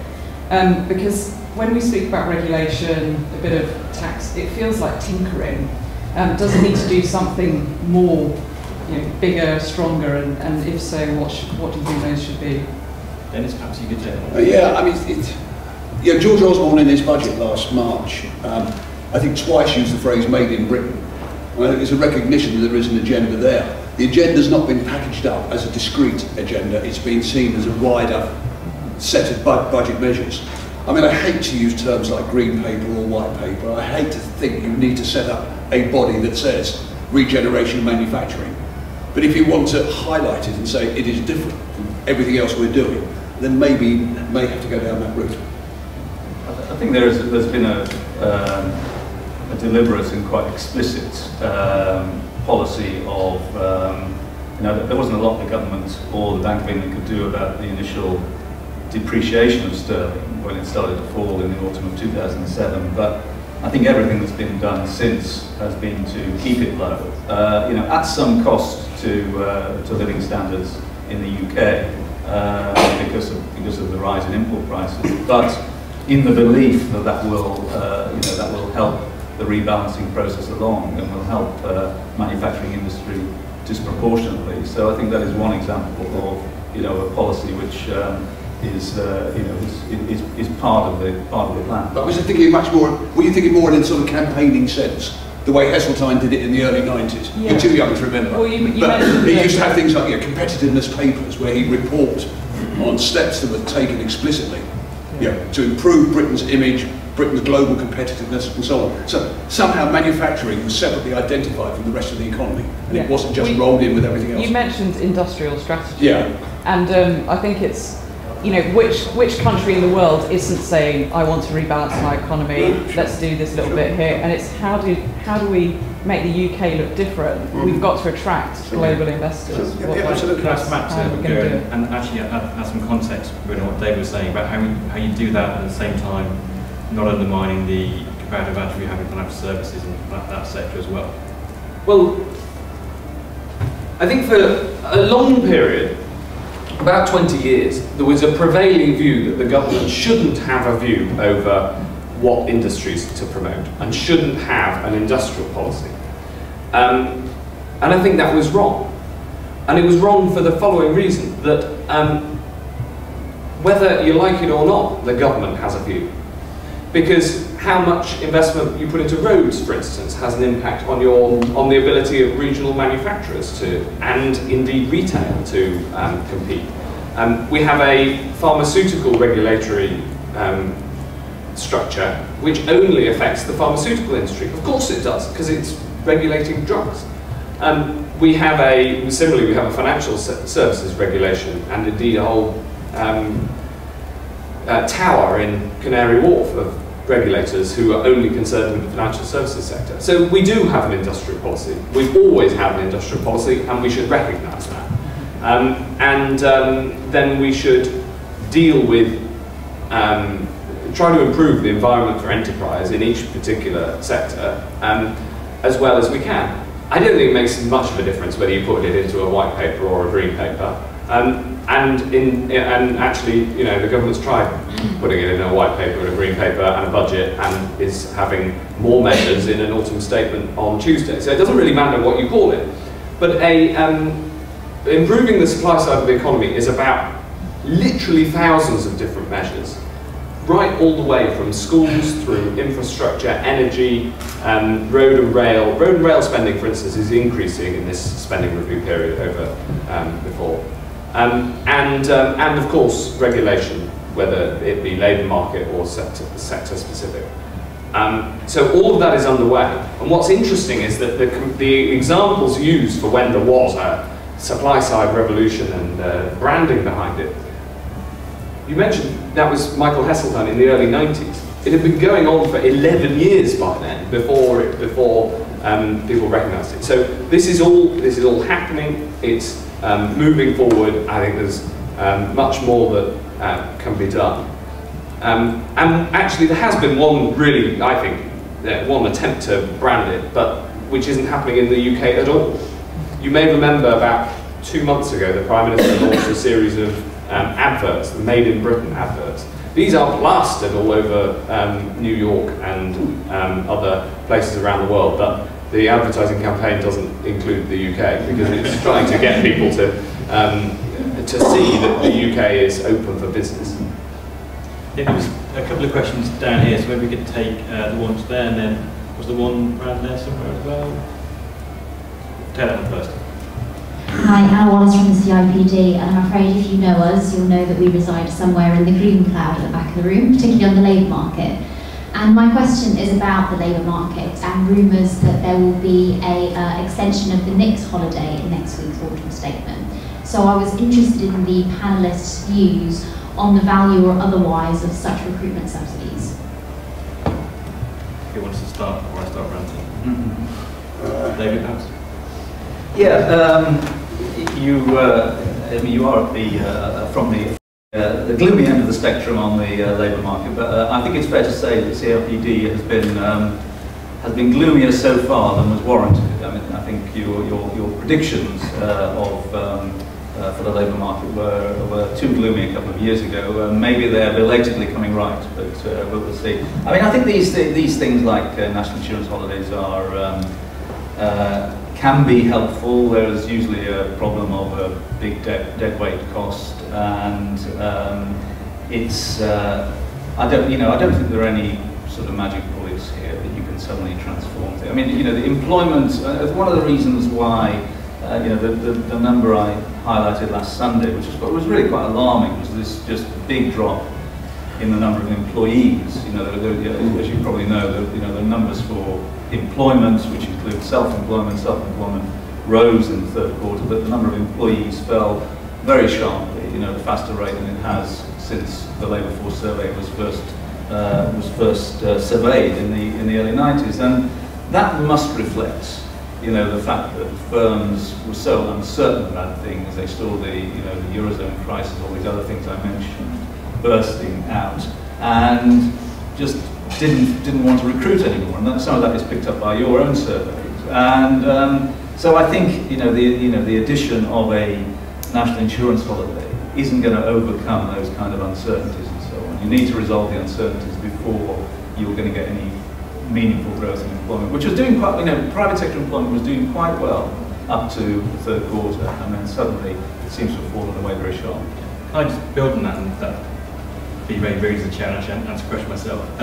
Because when we speak about regulation, a bit of tax, it feels like tinkering. Does it need to do something more, bigger, stronger, and if so, what do you think those should be? Dennis, perhaps you could take it. Yeah, I mean, George Osborne in his budget last March, I think twice used the phrase "made in Britain." I think it's a recognition that there is an agenda there. The agenda's not been packaged up as a discrete agenda, it's been seen as a wider set of budget measures. I mean, I hate to use terms like green paper or white paper. I hate to think you need to set up a body that says regeneration manufacturing. But if you want to highlight it and say it is different from everything else we're doing, then maybe may have to go down that route. I think there's been a deliberate and quite explicit policy of, there wasn't a lot the government or the Bank of England could do about the initial depreciation of sterling when it started to fall in the autumn of 2007, but I think everything that's been done since has been to keep it low, at some cost to living standards in the UK because of the rise in import prices, but in the belief that that will help the rebalancing process along and will help manufacturing industry disproportionately. So I think that is one example of a policy which is part of the plan. But was you thinking much more? Were you thinking more in a sort of campaigning sense, the way Heseltine did it in the early 90s? Yeah. You're too young to remember. Well, you but he used to have things like competitiveness papers, where he'd report on steps that were taken explicitly, to improve Britain's image, Britain's global competitiveness, and so on. So somehow manufacturing was separately identified from the rest of the economy, and it wasn't just rolled in with everything else. You mentioned industrial strategy, and I think it's, which country in the world isn't saying, I want to rebalance my economy, let's do this little bit here, and it's how do we make the UK look different? We've got to attract global investors. Absolutely. Can I ask Matt to go and actually add some context with what Dave was saying about how you do that at the same time, not undermining the comparative advantage we have in financial services and that sector as well? Well, I think for a long period, about 20 years, there was a prevailing view that the government shouldn't have a view over what industries to promote and shouldn't have an industrial policy. And I think that was wrong. And it was wrong for the following reason, that whether you like it or not, the government has a view. Because how much investment you put into roads, for instance, has an impact on the ability of regional manufacturers and indeed retail to compete. We have a pharmaceutical regulatory structure which only affects the pharmaceutical industry. Of course it does, because it's regulating drugs. Similarly, we have a financial services regulation and indeed a whole tower in Canary Wharf of regulators who are only concerned with the financial services sector. So we do have an industrial policy. We've always had an industrial policy, and we should recognise that. Then we should deal with, try to improve the environment for enterprise in each particular sector as well as we can. I don't think it makes much of a difference whether you put it into a white paper or a green paper. And actually, the government's tried putting it in a white paper and a green paper and a budget, and is having more measures in an autumn statement on Tuesday. So it doesn't really matter what you call it. But improving the supply side of the economy is about literally thousands of different measures, right all the way from schools through infrastructure, energy, road and rail. Road and rail spending, for instance, is increasing in this spending review period over before. And of course, regulation, whether it be labour market or sector specific. So all of that is underway. And what's interesting is that the examples used for when there was a supply side revolution and branding behind it, you mentioned that was Michael Heseltine in the early 90s. It had been going on for 11 years by then, before people recognised it. So this is all happening. It's moving forward. I think there's much more that can be done. And actually, there has been one really, I think, one attempt to brand it, but which isn't happening in the UK at all. You may remember about 2 months ago, the Prime Minister launched a series of adverts, the Made in Britain adverts. These are plastered all over New York and other places around the world, but the advertising campaign doesn't include the UK because it's trying to get people to see that the UK is open for business. Yeah, there was a couple of questions down here, so maybe we could take the ones there, and then was the one around there somewhere as well? take that one first. Hi, Anna Wallace from the CIPD, and I'm afraid if you know us, you'll know that we reside somewhere in the gloom cloud at the back of the room, particularly on the labour market. And my question is about the labour market and rumours that there will be a extension of the NICS holiday in next week's autumn statement. So I was interested in the panellists' views on the value or otherwise of such recruitment subsidies. Who wants to start before I start ranting? David, perhaps? Yeah, you are at the, from the gloomy end of the spectrum on the labour market, but I think it's fair to say that CRPD has been gloomier so far than was warranted. I mean, I think your predictions for the labour market were too gloomy a couple of years ago. Maybe they're belatedly coming right, but we'll see. I mean, I think these things like national insurance holidays are can be helpful. There's usually a problem of a big dead weight cost, and it's I don't think there are any sort of magic bullets here that you can suddenly transform things. I mean, the employment. One of the reasons why the number I highlighted last Sunday, which was really quite alarming, was this just big drop in the number of employees. As you probably know, the numbers for employment, which includes self-employment rose in the third quarter, but the number of employees fell very sharply, at a faster rate than it has since the labour force survey was first surveyed in the early 90s, and that must reflect, the fact that firms were so uncertain about things. They saw the Eurozone crisis, all these other things I mentioned, bursting out, and just didn't want to recruit anymore, and some of that is picked up by your own surveys. And so I think the addition of a national insurance holiday isn't going to overcome those kind of uncertainties and so on. You need to resolve the uncertainties before you're going to get any meaningful growth in employment, which was doing quite. Private sector employment was doing quite well up to the third quarter, and then suddenly it seems to have fallen away very sharply. Can I just build on that and be very rude as a chair and actually answer the question myself?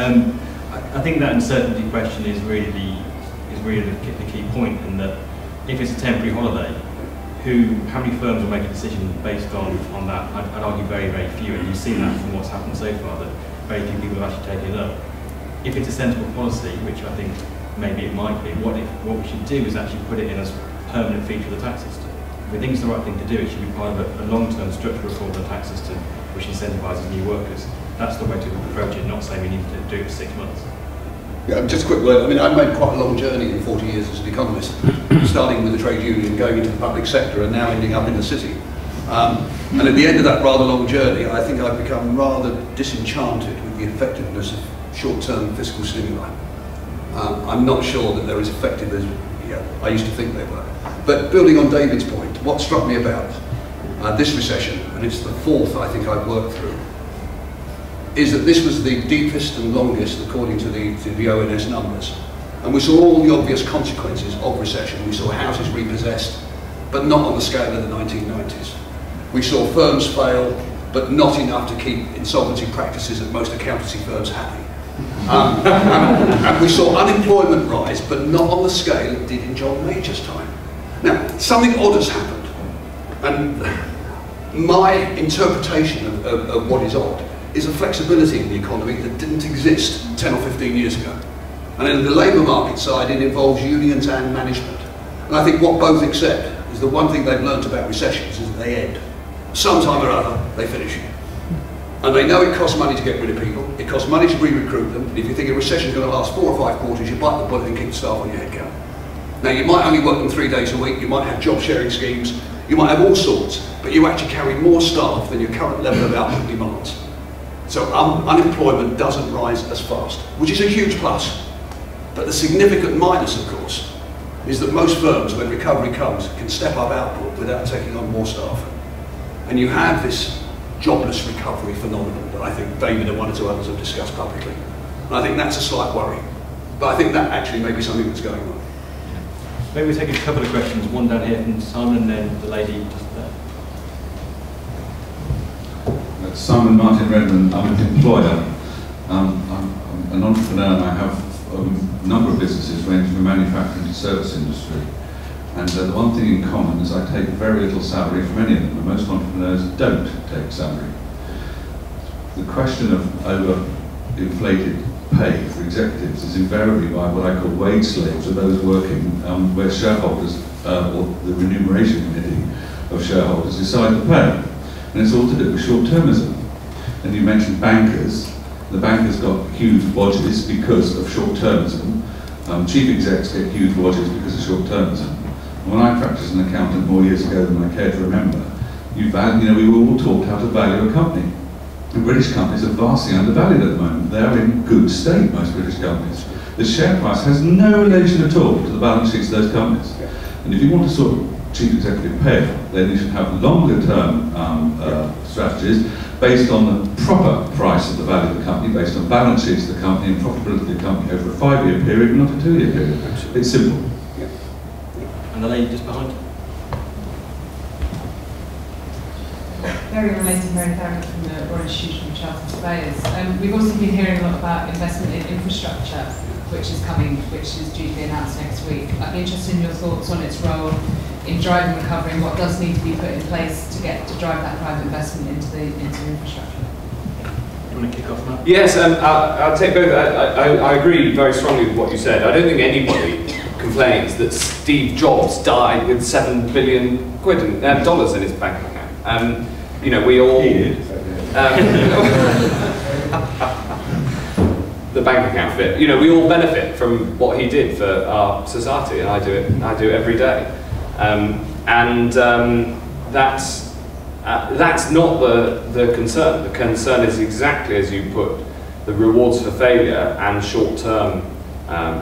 I think that uncertainty question is really the key point, in that if it's a temporary holiday, how many firms will make a decision based on that? I'd argue very, very few, and you've seen that from what's happened so far, that very few people have actually taken it up. If it's a sensible policy, which I think maybe it might be, what we should do is actually put it in as a permanent feature of the tax system. If we think it's the right thing to do, it should be part of a long-term structural reform of the tax system, which incentivises new workers. That's the way to approach it, not saying we need to do it for 6 months. Yeah, just a quick word. I mean, I've made quite a long journey in 40 years as an economist, starting with the trade union, going into the public sector, and now ending up in the city. And at the end of that rather long journey, I think I've become rather disenchanted with the effectiveness of short-term fiscal stimuli. I'm not sure that they're as effective as I used to think they were. But building on David's point, what struck me about this recession, and it's the fourth I think I've worked through, is that this was the deepest and longest according to the ONS numbers. And we saw all the obvious consequences of recession. We saw houses repossessed, but not on the scale of the 1990s. We saw firms fail, but not enough to keep insolvency practices at most accountancy firms happy. And we saw unemployment rise, but not on the scale it did in John Major's time. Now, something odd has happened, and my interpretation of what is odd is a flexibility in the economy that didn't exist 10 or 15 years ago. And in the labour market side, it involves unions and management. And I think what both accept is the one thing they've learnt about recessions is that they end. Sometime or other, they finish. And they know it costs money to get rid of people, it costs money to re-recruit them, and if you think a recession is going to last 4 or 5 quarters, you bite the bullet and kick the staff on your head count. Now, you might only work them 3 days a week, you might have job sharing schemes, you might have all sorts, but you actually carry more staff than your current level of output demands. So unemployment doesn't rise as fast, which is a huge plus. But the significant minus, of course, is that most firms, when recovery comes, can step up output without taking on more staff. And you have this jobless recovery phenomenon that I think David and 1 or 2 others have discussed publicly. And I think that's a slight worry. But I think that actually may be something that's going on. Maybe we take a couple of questions, one down here from Simon, and then the lady just there. Simon Martin Redmond. I'm an employer. I'm an entrepreneur, and I have a number of businesses ranging from manufacturing to service industry. And the one thing in common is I take very little salary from any of them, and most entrepreneurs don't take salary. The question of overinflated pay for executives is invariably by what I call wage slaves, or those working where shareholders, or the remuneration committee of shareholders decide the pay. And it's all to do with short-termism. And you mentioned bankers. The bankers got huge wadges because of short-termism. Chief execs get huge wadges because of short-termism. When I practiced as an accountant more years ago than I care to remember, we were all taught how to value a company. And British companies are vastly undervalued at the moment. They are in good state, most British companies. The share price has no relation at all to the balance sheets of those companies. And if you want to sort of chief executive pay, then you should have longer term strategies based on the proper price of the value of the company, based on balance sheets of the company and profitability of the company over a 5-year period, not a 2-year period. It's simple. And the lady just behind. Very related, very therapy from the Royal Institution of Chartered Surveyors. We've also been hearing a lot about investment in infrastructure, which is due to be announced next week. I'd be interested in your thoughts on its role in driving recovery and what does need to be put in place to drive that private investment into infrastructure. You want to kick off now? Yes, I'll take both. I agree very strongly with what you said. I don't think anybody complains that Steve Jobs died with $7 billion dollars in his bank account. You know, we all... the bank account bit. You know, we all benefit from what he did for our society, and I do it every day. That's not the concern. The concern is exactly as you put, the rewards for failure and short-term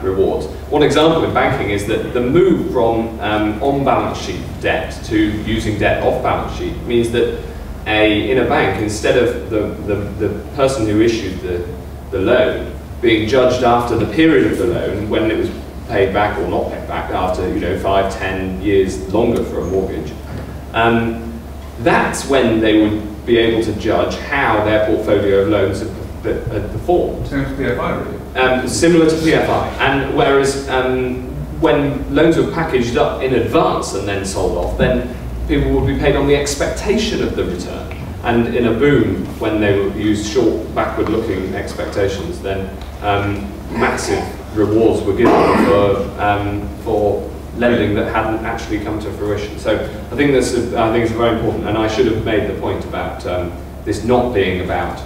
rewards. One example in banking is that the move from on-balance sheet debt to using debt off-balance sheet means that in a bank, instead of the person who issued the loan being judged after the period of the loan, when it was paid back or not paid back, after 5-10 years longer for a mortgage, that's when they would be able to judge how their portfolio of loans had performed. Same as PFI, really. Similar to PFI, and whereas when loans were packaged up in advance and then sold off, then people would be paid on the expectation of the return. And in a boom, when they would use short, backward-looking expectations, then massive rewards were given for lending that hadn't actually come to fruition. So I think it's very important, and I should have made the point about this not being about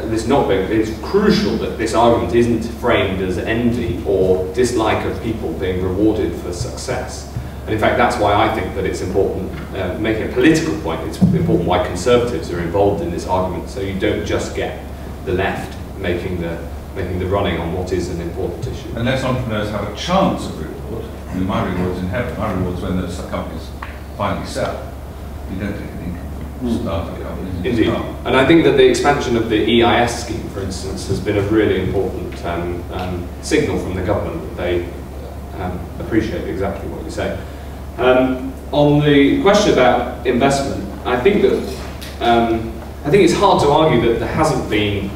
it's crucial that this argument isn't framed as envy or dislike of people being rewarded for success. And in fact, that's why I think that it's important, making a political point, it's important why conservatives are involved in this argument, so you don't just get the left making the running on what is an important issue. Unless entrepreneurs have a chance of reward, I mean, my reward's in heaven. My reward's when those companies finally sell. You don't get any income from starting companies. Indeed. And I think that the expansion of the EIS scheme, for instance, has been a really important signal from the government that they appreciate exactly what you say. On the question about investment, I think it's hard to argue that there hasn't been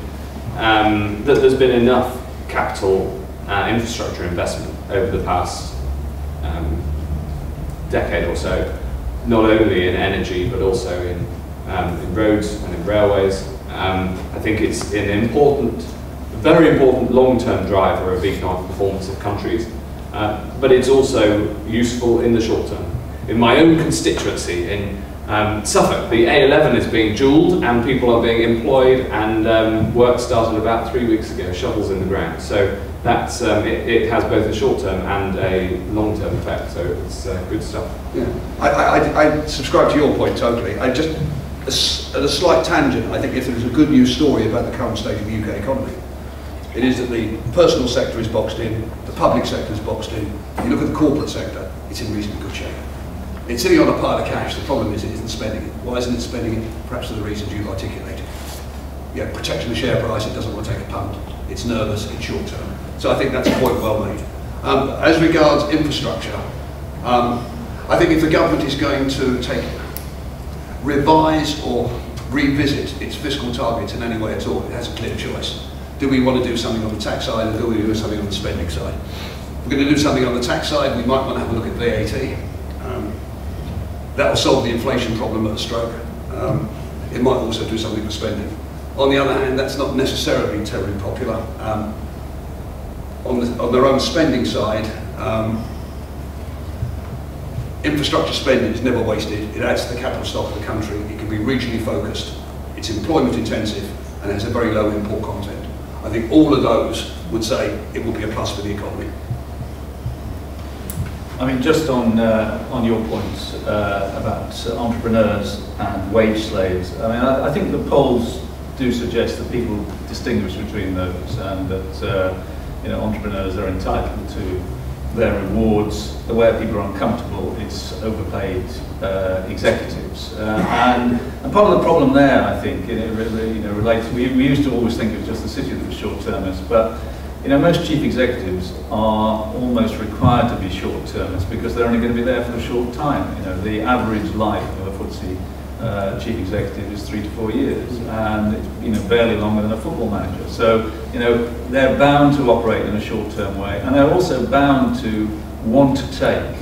that there's been enough capital infrastructure investment over the past decade or so, not only in energy but also in roads and in railways. I think it's an very important long-term driver of economic performance of countries. But it's also useful in the short term. In my own constituency in Suffolk, the A11 is being dualled and people are being employed, and work started about 3 weeks ago, shovels in the ground. So that's, it has both a short term and a long term effect, so it's good stuff. Yeah. I subscribe to your point totally. At a slight tangent, I think if there's a good news story about the current state of the UK economy, it is that the personal sector is boxed in, the public sector is boxed in. You look at the corporate sector, it's in reasonably good shape. It's sitting on a pile of cash. The problem is it isn't spending it. Why isn't it spending it? Perhaps for the reasons you've articulated. Yeah, protecting the share price, it doesn't want to take a punt. It's nervous, it's short term. So I think that's a point well made. As regards infrastructure, I think if the government is going to revise or revisit its fiscal targets in any way at all, it has a clear choice. Do we want to do something on the tax side, or do we do something on the spending side? we're going to do something on the tax side, we might want to have a look at VAT. That will solve the inflation problem at a stroke. It might also do something for spending. On the other hand, that's not necessarily terribly popular. On their own spending side, infrastructure spending is never wasted. It adds to the capital stock of the country. It can be regionally focused. It's employment intensive and has a very low import content. I think all of those would say it will be a plus for the economy. I mean, just on your points about entrepreneurs and wage slaves, I mean, I think the polls do suggest that people distinguish between those, and that you know, entrepreneurs are entitled to their rewards. Where people are uncomfortable, it's overpaid executives, and part of the problem there, I think, it really, you know, relates. We used to always think it was just the city that was short-termist, but you know, most chief executives are almost required to be short-termists because they're only going to be there for a short time. You know, the average life of a FTSE chief executive is 3 to 4 years, and it's, you know, barely longer than a football manager. So, you know, they're bound to operate in a short-term way, and they're also bound to want to take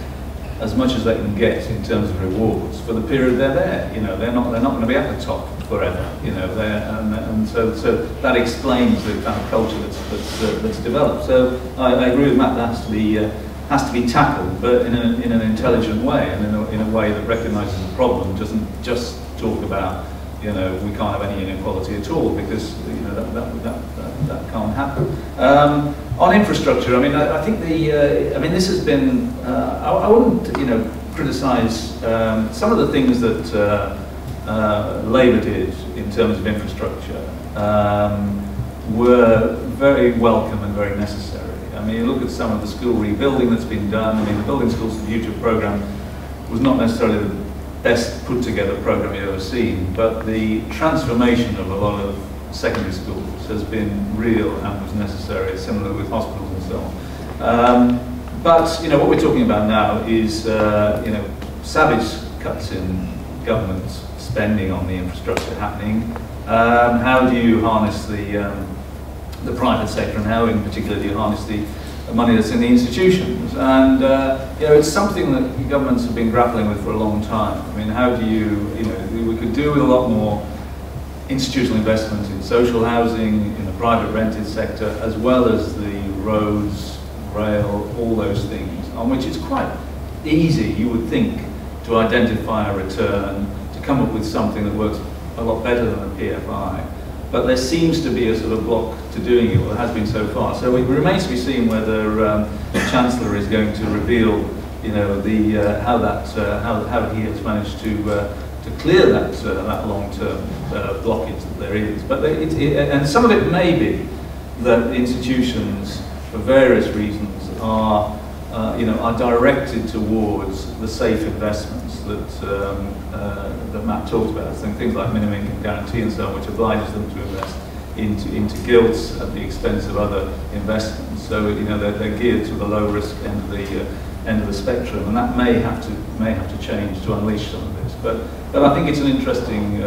as much as they can get in terms of rewards for the period they're there. You know, they're not going to be at the top forever. You know, and so that explains the kind of culture that's developed. So I agree with Matt. That has to be tackled, but in an intelligent way, and in a way that recognises the problem, doesn't just talk about, you know, we can't have any inequality at all, because, you know, that can't happen. On infrastructure, I mean, I think I mean, this has been. I wouldn't, you know, criticise some of the things that Labour did in terms of infrastructure were very welcome and very necessary. I mean, you look at some of the school rebuilding that's been done. I mean, the Building Schools for the Future programme was not necessarily the best put together programme you've ever seen, but the transformation of a lot of secondary schools has been real and was necessary, similar with hospitals and so on. But, you know, what we're talking about now is, you know, savage cuts in government spending on the infrastructure happening. How do you harness the private sector, and how in particular do you harness the money that's in the institutions? And you know, it's something that governments have been grappling with for a long time. I mean, how do you know, we could do with a lot more institutional investment in social housing, in the private rented sector, as well as the roads, rail, all those things, on which it's quite easy, you would think, to identify a return, to come up with something that works a lot better than a PFI. But there seems to be a sort of block to doing it, or there has been so far. So it remains to be seen whether the Chancellor is going to reveal, you know, how he has managed to clear that long-term blockage that there is. But and some of it may be that institutions, for various reasons, are directed towards the safe investments that Matt talked about, things like minimum income guarantee and so on, which obliges them to invest into gilts at the expense of other investments. So, you know, they're geared to the low risk end of the spectrum, and that may have to change to unleash some of this. But I think it's an interesting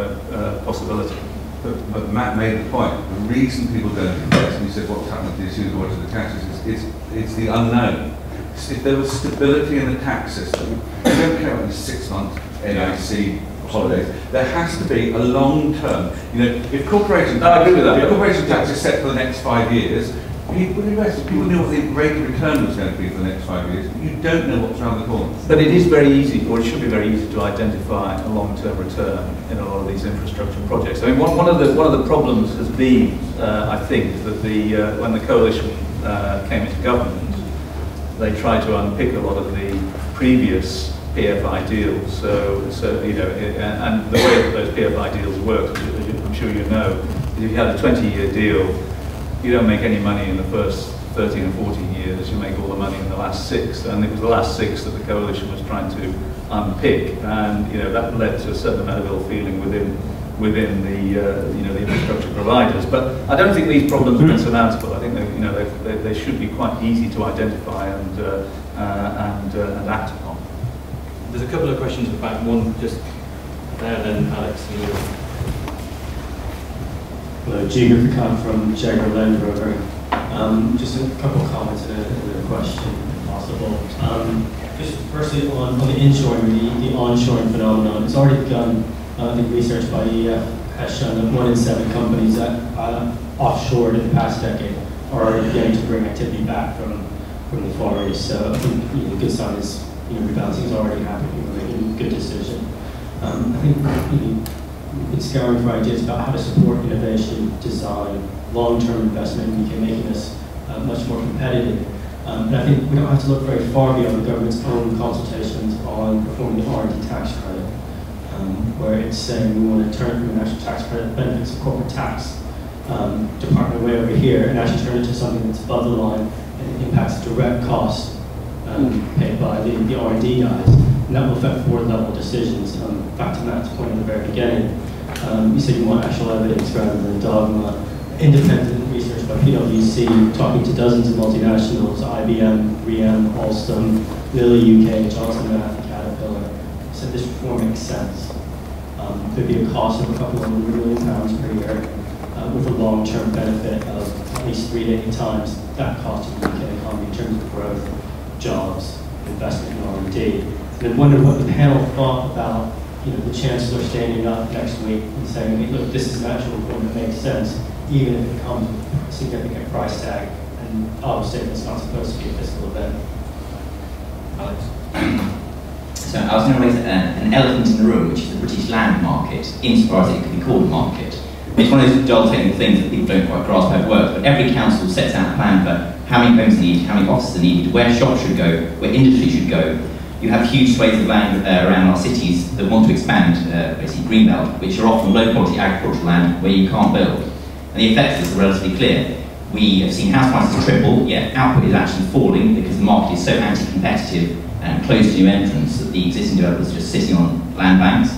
possibility. But Matt made the point. The reason people don't invest, and he said what's happened to the issues or to the taxes, it's the unknown. If there was stability in the tax system, you don't care about the 6-month NIC holidays. There has to be a long term. You know, if corporation tax is set for the next 5 years, people invest. People knew what the rate of return was going to be for the next 5 years. You don't know what's around the corner. But it is very easy, or it should be very easy, to identify a long-term return in a lot of these infrastructure projects. I mean, one of the problems has been, I think, that when the coalition came into government, they tried to unpick a lot of the previous PFI deals. So you know, and the way that those PFI deals work, as I'm sure you know, is if you had a 20-year deal, you don't make any money in the first 13 and 14 years, you make all the money in the last 6, and it was the last 6 that the coalition was trying to unpick, and you know, that led to a certain amount of ill feeling within the you know, the infrastructure providers. But I don't think these problems are insurmountable. I think they should be quite easy to identify and act upon. There's a couple of questions about one just there, then Alex. Hello, Julian Picard from Jaguar Land Rover. Just a couple of comments and a question, if possible. Just firstly on the inshoring, the onshoring phenomenon. It's already begun. I think research by EF has shown that 1 in 7 companies that offshored in the past decade are beginning to bring activity back from the Far East. So I think the good sign is rebalancing is already happening. We're making a good decision. I think we've been scouring for ideas about how to support innovation, design, long-term investment in making us much more competitive. And I think we don't have to look very far beyond the government's own consultations on reforming the R&D tax credit, where it's saying we want to turn from the national tax credit benefits of corporate tax department way over here and actually turn it to something that's above the line and impacts direct costs paid by the R&D guys. And that will affect board-level decisions. Back to Matt's point at the very beginning, you said you want actual evidence rather than dogma. Independent research by PwC, talking to dozens of multinationals, IBM, 3M, Alstom, Lilly UK, Johnson Matthey, Caterpillar, said this reform makes sense. There'd be a cost of a couple of £100 million per year with a long-term benefit of at least 3 to 8 times that cost of the UK economy in terms of growth, jobs, investment in R&D. And I wondered what the panel thought about the Chancellor standing up next week and saying, hey, look, this is an actual reform that makes sense, even if it comes with a significant price tag, and obviously it's not supposed to be a fiscal event. Alex? So I was going to raise an elephant in the room, which is the British land market, insofar as it could be called a market. It's one of those dull technical things that people don't quite grasp how it works, but every council sets out a plan for how many homes are needed, how many offices are needed, where shops should go, where industry should go. You have huge swathes of land around our cities that want to expand, basically greenbelt, which are often low-quality agricultural land where you can't build. And the effects of this are relatively clear. We have seen house prices triple, yet output is actually falling because the market is so anti-competitive and closed to new entrants that the existing developers are just sitting on land banks.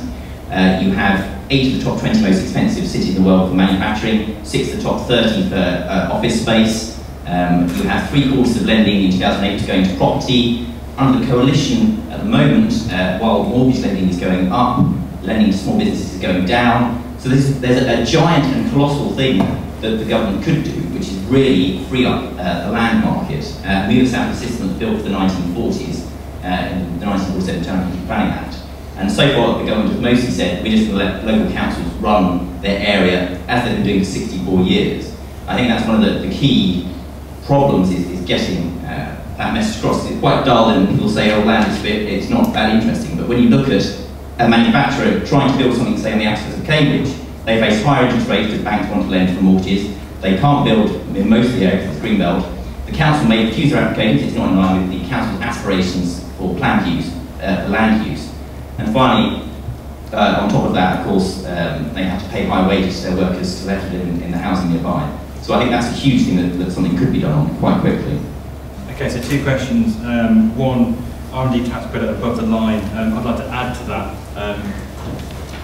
You have 8 of the top 20 most expensive cities in the world for manufacturing, 6 of the top 30 for office space. You have 3/4 of lending in 2008 going to property. Under the coalition at the moment, while mortgage lending is going up, lending to small businesses is going down. So there's a giant and colossal thing that the government could do, which is really free up the land market. We have established a system that's built for the 1940s, in the 1947 Town Planning Act. And so far, the government has mostly said, we're just going to let local councils run their area as they've been doing for 64 years. I think that's one of the key problems is getting that message across. It's quite dull and people say, oh, land is fit, it's not that interesting. But when you look at a manufacturer trying to build something, say, on the outskirts of Cambridge, they face higher interest rates because banks want to lend for mortgages. They can't build in most of the areas of the Greenbelt. The council may refuse their applications, it's not in line with the council's aspirations for planned use, land use. And finally, on top of that, of course, they have to pay high wages to their workers to let them live in the housing nearby. So I think that's a huge thing that something could be done on quite quickly. Okay, so 2 questions. One, R&D tax credit above the line. I'd like to add to that.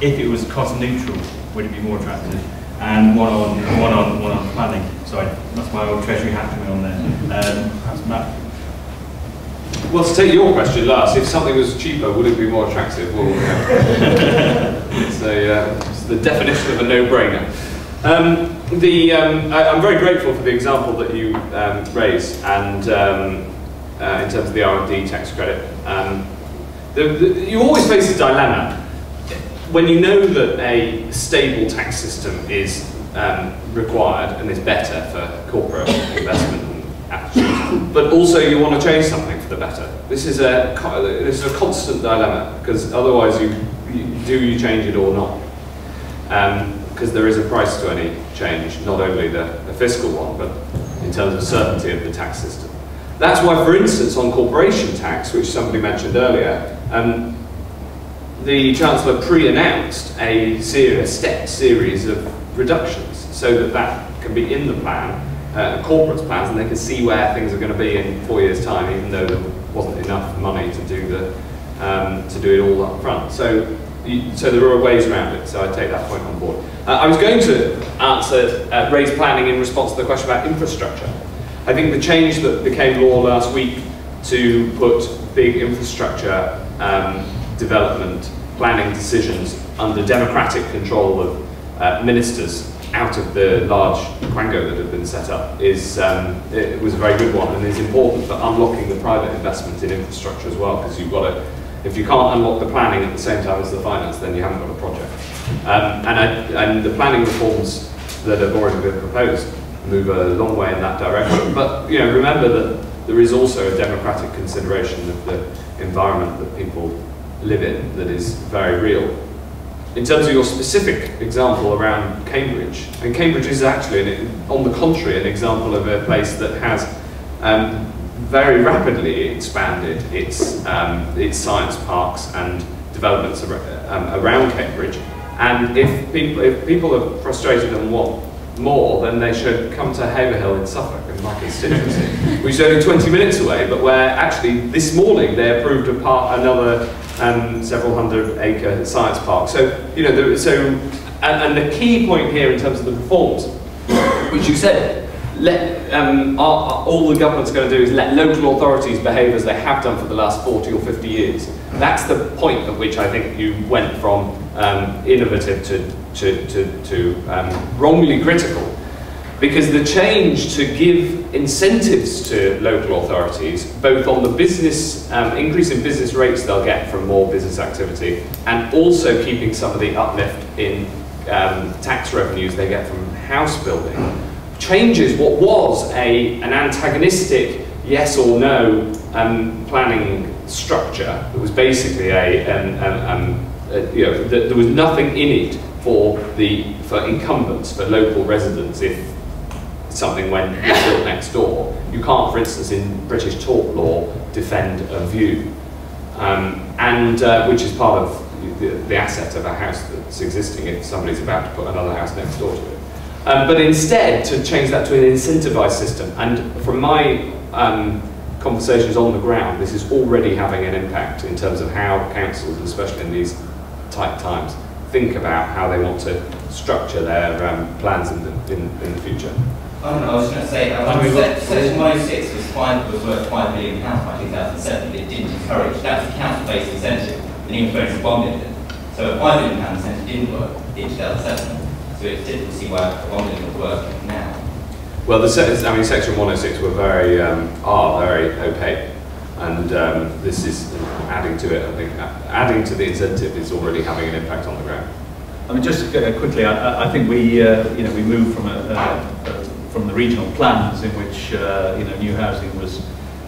If it was cost neutral, would it be more attractive? And one on planning. Sorry, that's my old treasury hat coming on there. Perhaps Matt. Well, to take your question last, if something was cheaper, would it be more attractive? Well, it's the definition of a no-brainer. I'm very grateful for the example that you raised, and in terms of the R&D tax credit. You always face a dilemma when you know that a stable tax system is required and is better for corporate investment and attitudes, but also you want to change something for the better. This is a constant dilemma, because otherwise do you change it or not? Because there is a price to any change, not only the fiscal one, but in terms of certainty of the tax system. That's why, for instance, on corporation tax, which somebody mentioned earlier, the Chancellor pre-announced a stepped series of reductions, so that can be in the plan, corporate's plans, and they can see where things are going to be in 4 years' time, even though there wasn't enough money to do it all up front. So there are ways around it, so I take that point on board. I was going to raise planning in response to the question about infrastructure. I think the change that became law last week to put big infrastructure development planning decisions under democratic control of ministers out of the large quango that had been set up is it was a very good one, and is important for unlocking the private investment in infrastructure as well, because you've got to, if you can't unlock the planning at the same time as the finance, then you haven't got a project. And the planning reforms that have already been proposed move a long way in that direction. But remember that there is also a democratic consideration of the environment that people live in that is very real. In terms of your specific example around Cambridge, and Cambridge is actually, on the contrary, an example of a place that has very rapidly expanded its science parks and developments around Cambridge. And if people are frustrated and want more, then they should come to Haverhill in Suffolk, in my constituency, which is only 20 minutes away, but where actually this morning they approved another several hundred acre science park. So, and the key point here in terms of the reforms, which you said, all the government's going to do is let local authorities behave as they have done for the last 40 or 50 years. That's the point at which I think you went from innovative to wrongly critical. Because the change to give incentives to local authorities, both on the business, increase in business rates they'll get from more business activity, and also keeping some of the uplift in tax revenues they get from house building, changes what was an antagonistic yes or no planning structure. It was basically there was nothing in it for incumbents, for local residents. If something went built next door, you can't, for instance, in British tort law, defend a view, which is part of the asset of a house that's existing if somebody's about to put another house next door to it. But instead, to change that to an incentivised system, and from my conversations on the ground, this is already having an impact in terms of how councils, especially in these tight times, think about how they want to structure their plans in the future. I was going to say, Section 106 was worth £5 million by 2007, but it didn't encourage. That's a council-based incentive, and even though it's £1 million. So a £5 million incentive didn't work in 2007. So it's difficult to see why £1 million would work now. Well, Section 106 are very opaque, and this is adding to it. I think adding to the incentive is already having an impact on the ground. I mean, just quickly, I think we moved from the regional plans in which new housing was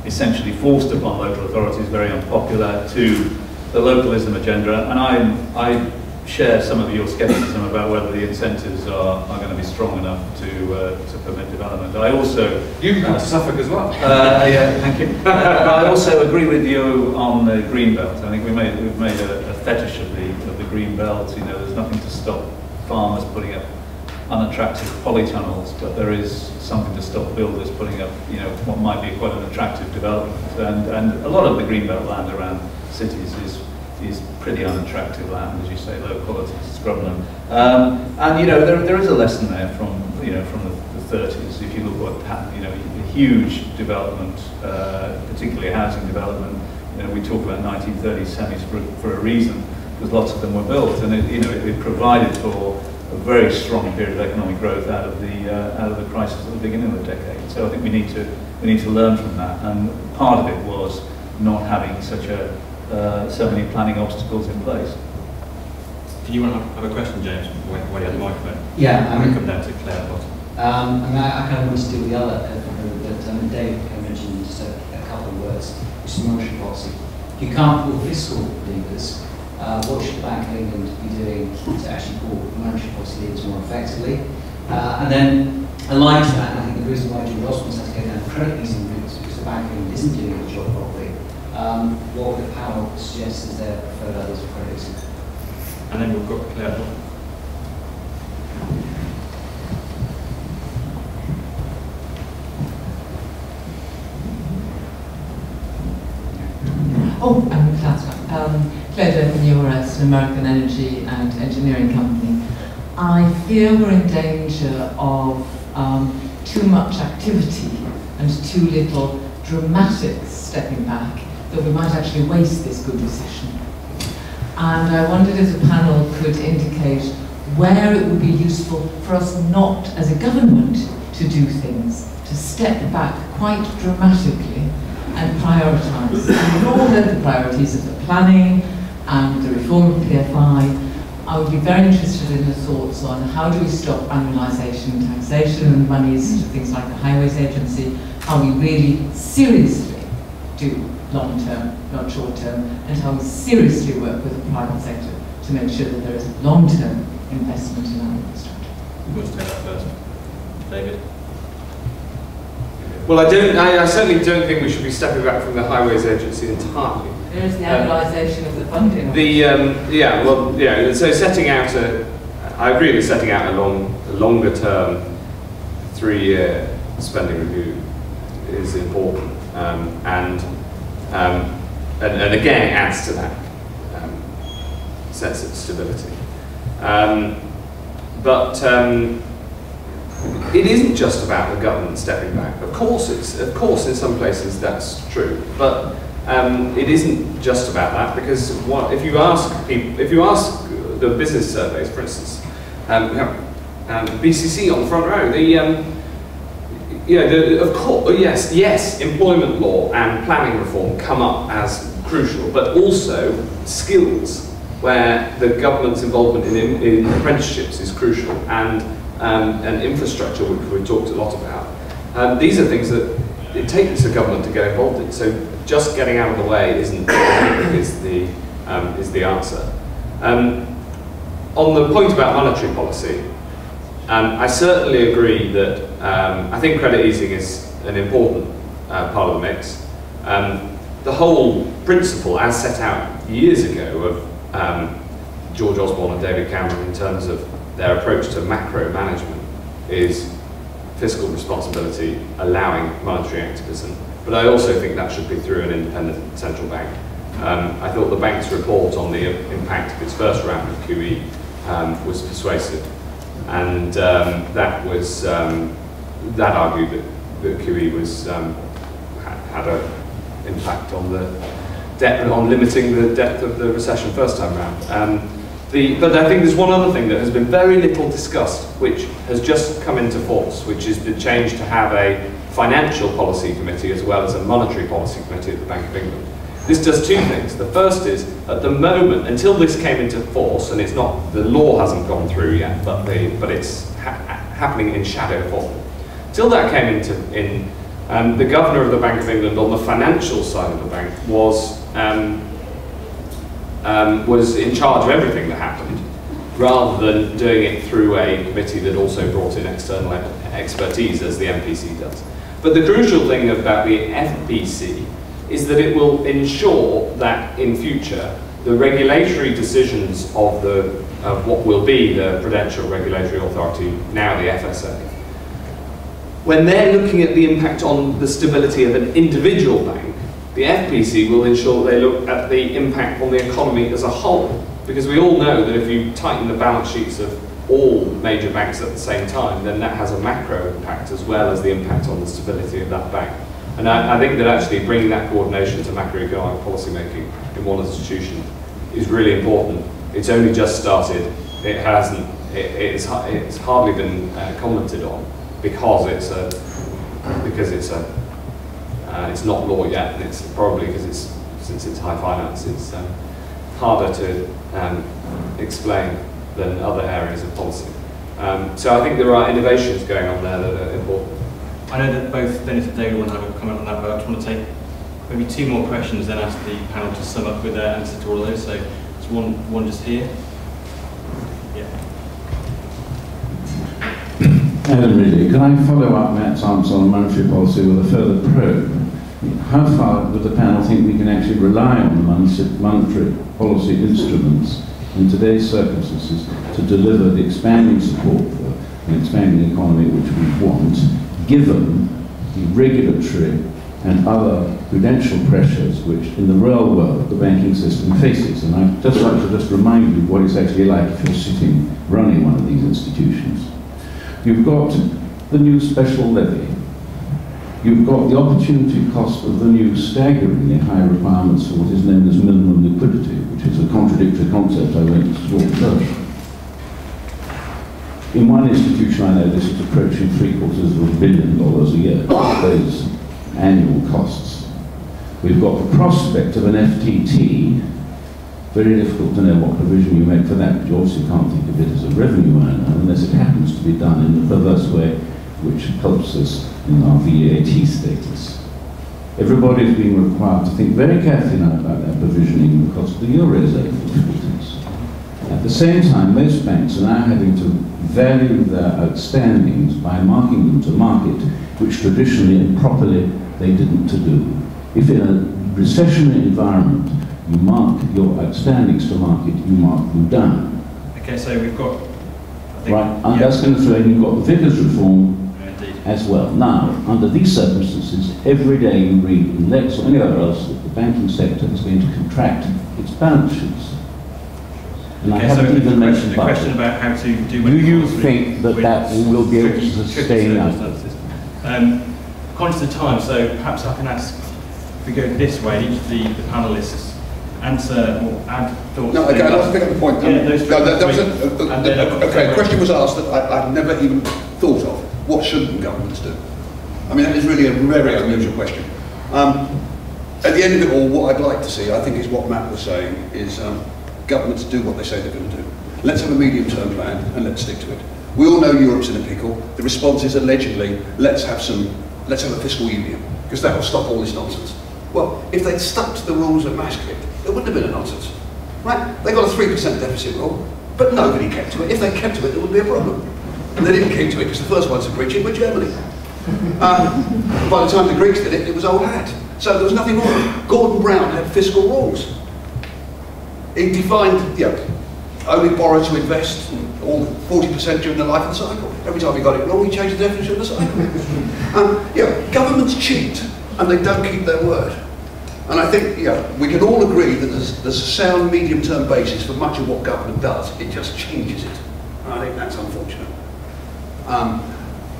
essentially forced upon local authorities, very unpopular, to the localism agenda, and I share some of your scepticism about whether the incentives are going to be strong enough to permit development. I also... You've got to Suffolk as well. Yeah, thank you. I also agree with you on the green belt. I think we've made a fetish of the green belt. There's nothing to stop farmers putting up unattractive polytunnels, but there is something to stop builders putting up, what might be quite an attractive development. And a lot of the green belt land around cities is pretty unattractive land, as you say, low quality scrubland. And there is a lesson there from the 30s. If you look what huge development, particularly housing development. We talk about 1930s semis for a reason, because lots of them were built, and it provided for a very strong period of economic growth out of the crisis at the beginning of the decade. So I think we need to learn from that, and part of it was not having so many planning obstacles in place. Did you want to have a question, James, while you had the microphone? Yeah, I'm going to come down to Claire at the bottom. I kind of want to deal with the other but Dave mentioned just a couple of words, which is monetary policy. If you can't pull fiscal levers, what should the Bank of England be doing to actually pull monetary policy levers more effectively? And then, aligned to that, and I think the reason why Julie Osmond's had to go down the credit easing route is because the Bank of England isn't doing its job properly. What the panel suggests is their preferred others of credit easing. And then we've got Claire. Claire Durkin, you're an American energy and engineering company. I fear we're in danger of too much activity and too little dramatic stepping back, that we might actually waste this good recession. And I wondered if the panel could indicate where it would be useful for us not, as a government, to do things, to step back quite dramatically and prioritise. And with all the priorities of the planning and the reform of PFI, I would be very interested in the thoughts on how do we stop annualisation and taxation and monies to things like the Highways Agency, how we really seriously do long-term, not short-term, and how we seriously work with the private sector to make sure that there is long-term investment in our infrastructure. Who wants to take that first? David? Well, I certainly don't think we should be stepping back from the Highways Agency entirely. There is the annualisation of the funding. So setting out I agree with setting out a longer term 3-year spending review is important, and again it adds to that sense of stability. But it isn't just about the government stepping back. Of course, in some places that's true, but it isn't just about that, because if you ask the business surveys, for instance, we have BCC on the front row. Of course, yes, employment law and planning reform come up as crucial, but also skills, where the government's involvement in apprenticeships is crucial, and infrastructure, which we've talked a lot about. These are things that it takes a government to get involved in. So just getting out of the way is the answer. On the point about monetary policy, I certainly agree that I think credit easing is an important part of the mix. The whole principle, as set out years ago, of George Osborne and David Cameron in terms of their approach to macro management, is fiscal responsibility allowing monetary activism. But I also think that should be through an independent central bank. I thought the bank's report on the impact of its first round of QE was persuasive, and that argued that QE had an impact on the debt, on limiting the depth of the recession first time round. But I think there's one other thing that has been very little discussed, which has just come into force, which is the change to have a financial policy committee as well as a monetary policy committee at the Bank of England. This does two things. The first is, at the moment, until this came into force, and it's not, the law hasn't gone through yet, but it's happening in shadow form. Till that came the governor of the Bank of England on the financial side of the bank was in charge of everything that happened, rather than doing it through a committee that also brought in external expertise, as the MPC does. But the crucial thing about the FPC is that it will ensure that in future the regulatory decisions of what will be the Prudential Regulatory Authority, now the FSA, when they're looking at the impact on the stability of an individual bank, the FPC will ensure they look at the impact on the economy as a whole. Because we all know that if you tighten the balance sheets of all major banks at the same time, then that has a macro impact as well as the impact on the stability of that bank. And I think that actually bringing that coordination to macroeconomic policy making in one institution is really important. It's only just started. It hasn't. It's hardly been commented on because it's not law yet, and it's probably because since it's high finance, it's harder to explain than other areas of policy. So I think there are innovations going on there that are important. I know that both Dennis and David want to have a comment on that, but I just want to take maybe 2 more questions, then ask the panel to sum up with their answer to all of those. So there's one just here. Yeah. Adam Ridley, can I follow up Matt's answer on monetary policy with a further probe? How far would the panel think we can actually rely on the monetary policy instruments in today's circumstances to deliver the expanding support for an expanding economy which we want, given the regulatory and other prudential pressures which in the real world the banking system faces? And I'd just like to remind you what it's actually like if you're sitting running one of these institutions. You've got the new special levy. You've got the opportunity cost of the new staggeringly high requirements for what is known as minimum liquidity, which is a contradictory concept I won't talk first. In one institution I know this is approaching $750 million a year, those annual costs. We've got the prospect of an FTT, very difficult to know what provision you make for that, but you obviously can't think of it as a revenue earner unless it happens to be done in the perverse way which helps us in our VAT status. Everybody is being required to think very carefully now about their provisioning because of the Eurozone difficulties. At the same time, most banks are now having to value their outstandings by marking them to market, which traditionally and properly they didn't to do. If in a recessionary environment you mark your outstandings to market, you mark them down. Okay, so we've got... Right, and that's going to throw in, you've got the Vickers reform as well. Now, under these circumstances, every day you read in Lex or anywhere else that the banking sector is going to contract its balance sheets. And I haven't even mentioned the question about how to do... Do you think that that will be able to sustain us? Conscious of time, so perhaps I can ask, if we go this way, each of the panellists answer or add thoughts. No, okay, I'll pick up the point. The question was asked that I've never even thought of. What shouldn't governments do? I mean, that is really a very unusual question. At the end of it all, what I'd like to see, I think, is what Matt was saying, is governments do what they say they're going to do. Let's have a medium-term plan and let's stick to it. We all know Europe's in a pickle. The response is allegedly, let's have a fiscal union, because that will stop all this nonsense. Well, if they'd stuck to the rules of Maastricht, there wouldn't have been a nonsense. Right? They got a 3% deficit rule, but nobody kept to it. If they kept to it, there wouldn't be a problem. And they didn't keep to it because the first ones to breach it were Germany. By the time the Greeks did it, it was old hat. So there was nothing wrong. Gordon Brown had fiscal rules. He defined, only borrow to invest, all 40% during the life of the cycle. Every time he got it wrong, he changed the definition of the cycle. Governments cheat, and they don't keep their word. And I think, we can all agree that there's a sound medium-term basis for much of what government does. It just changes it. And I think that's unfortunate.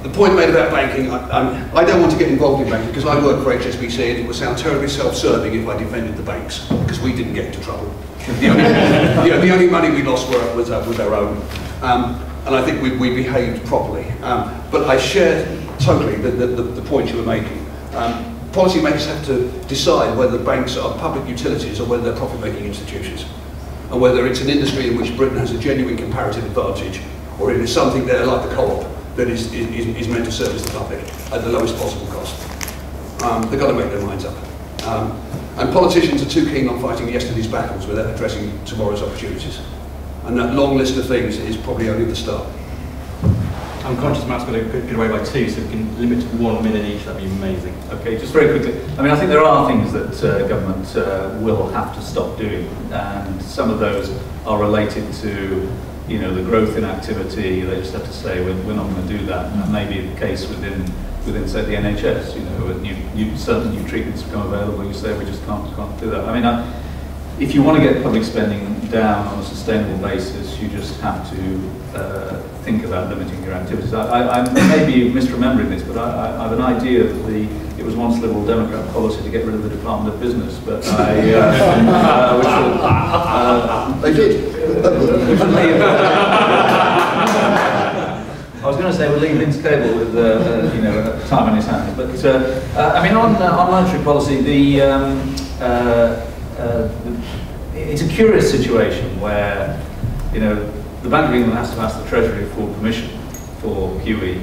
The point made about banking, I don't want to get involved in banking because I work for HSBC and it would sound terribly self-serving if I defended the banks because we didn't get into trouble. The only money we lost was our own. And I think we behaved properly. But I share totally the point you were making. Policymakers have to decide whether banks are public utilities or whether they're profit-making institutions, and whether it's an industry in which Britain has a genuine comparative advantage, or it is something there like the co-op that is meant to service the public at the lowest possible cost. They've got to make their minds up. And politicians are too keen on fighting yesterday's battles without addressing tomorrow's opportunities. And that long list of things is probably only the start. I'm conscious Matt's got to get away by 2, so if we can limit to 1 minute each, that'd be amazing. Okay, just very quickly. I mean, I think there are things that government will have to stop doing, and some of those are related to, the growth in activity. They just have to say we're not going to do that, and that may be the case within say the NHS. Certain new treatments become available. You say we just can't do that. I mean, if you want to get public spending down on a sustainable basis, you just have to think about limiting your activities. I may be misremembering this, but I have an idea that it was once Liberal Democrat policy to get rid of the Department of Business, but they did. I was going to say we'll leave Vince Cable with time in his hands, but I mean on monetary policy, it's a curious situation where the Bank of England has to ask the Treasury for permission for QE.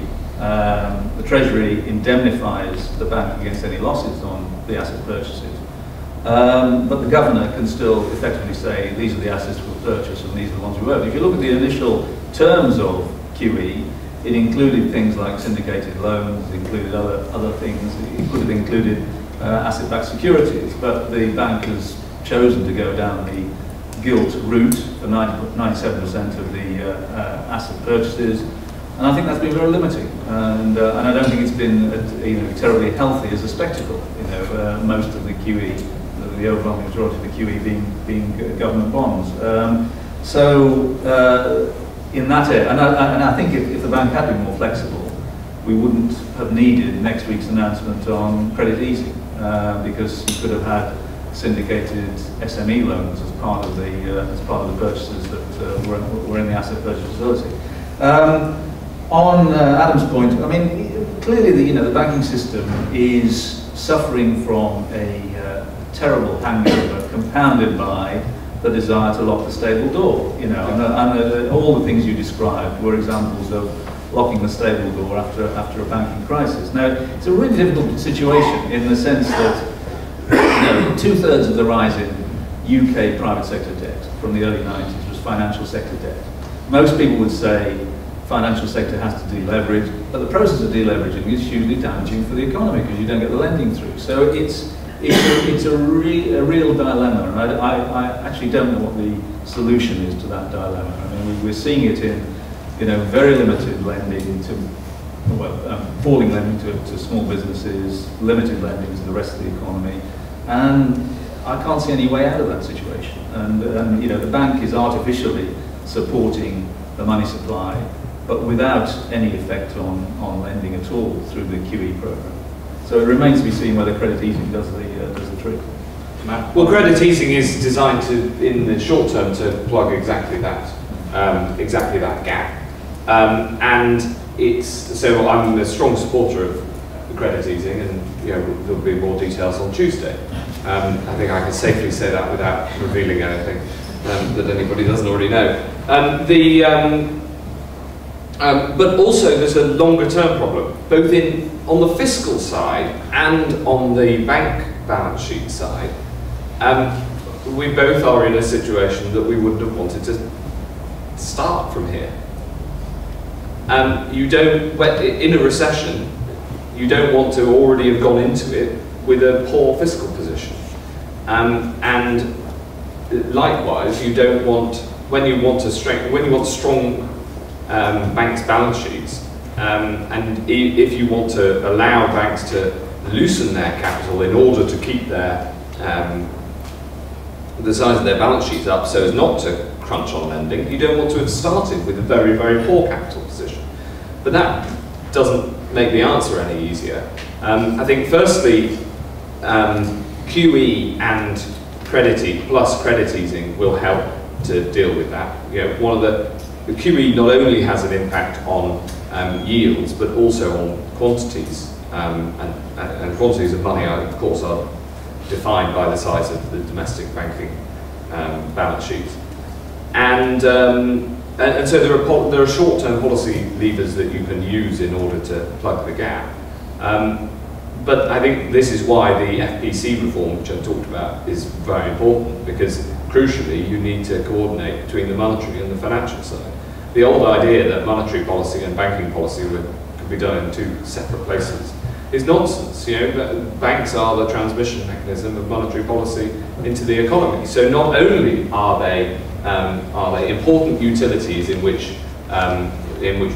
The Treasury indemnifies the bank against any losses on the asset purchases. But the governor can still effectively say these are the assets we'll purchase and these are the ones we won't. If you look at the initial terms of QE, it included things like syndicated loans, it included other things, it could have included asset-backed securities, but the bank has chosen to go down the gilt route for 97% of the asset purchases, and I think that's been very limiting, and I don't think it's been terribly healthy as a spectacle. Most of the QE, the overwhelming majority of the QE being government bonds. In that area, and I think if the bank had been more flexible, we wouldn't have needed next week's announcement on credit easing, because you could have had syndicated SME loans as part of the purchases that were in the asset purchase facility. On Adam's point, I mean, clearly the banking system is suffering from a terrible hangover compounded by the desire to lock the stable door. And all the things you described were examples of locking the stable door after a banking crisis. Now, it's a really difficult situation in the sense that 2/3 of the rise in UK private sector debt from the early 90s was financial sector debt. Most people would say financial sector has to deleverage, but the process of deleveraging is hugely damaging for the economy because you don't get the lending through. So it's a real dilemma, and I actually don't know what the solution is to that dilemma. I mean, we're seeing it in very limited lending to, falling lending to small businesses, limited lending to the rest of the economy, and I can't see any way out of that situation. And the bank is artificially supporting the money supply, but without any effect on lending at all through the QE program. So it remains to be seen whether credit easing does the trick. Well, credit easing is designed to, in the short term, to plug exactly that gap. And so I'm a strong supporter of credit easing, and there'll be more details on Tuesday. I think I can safely say that without revealing anything that anybody doesn't already know. But also there's a longer term problem, both on the fiscal side and on the bank balance sheet side. We both are in a situation that we wouldn't have wanted to start from here. You don't, in a recession, you don't want to already have gone into it with a poor fiscal position. And likewise, you don't want, when you want strong banks' balance sheets, and if you want to allow banks to loosen their capital in order to keep the size of their balance sheets up so as not to crunch on lending, you don't want to have started with a very, very poor capital position. But that doesn't make the answer any easier. I think firstly, QE and credit easing will help to deal with that. The QE not only has an impact on yields, but also on quantities, and quantities of money, of course, are defined by the size of the domestic banking balance sheets. And so there are short-term policy levers that you can use in order to plug the gap. But I think this is why the FPC reform, which I talked about, is very important, because crucially you need to coordinate between the monetary and the financial side. The old idea that monetary policy and banking policy could be done in two separate places is nonsense. Banks are the transmission mechanism of monetary policy into the economy. So not only are they important utilities in which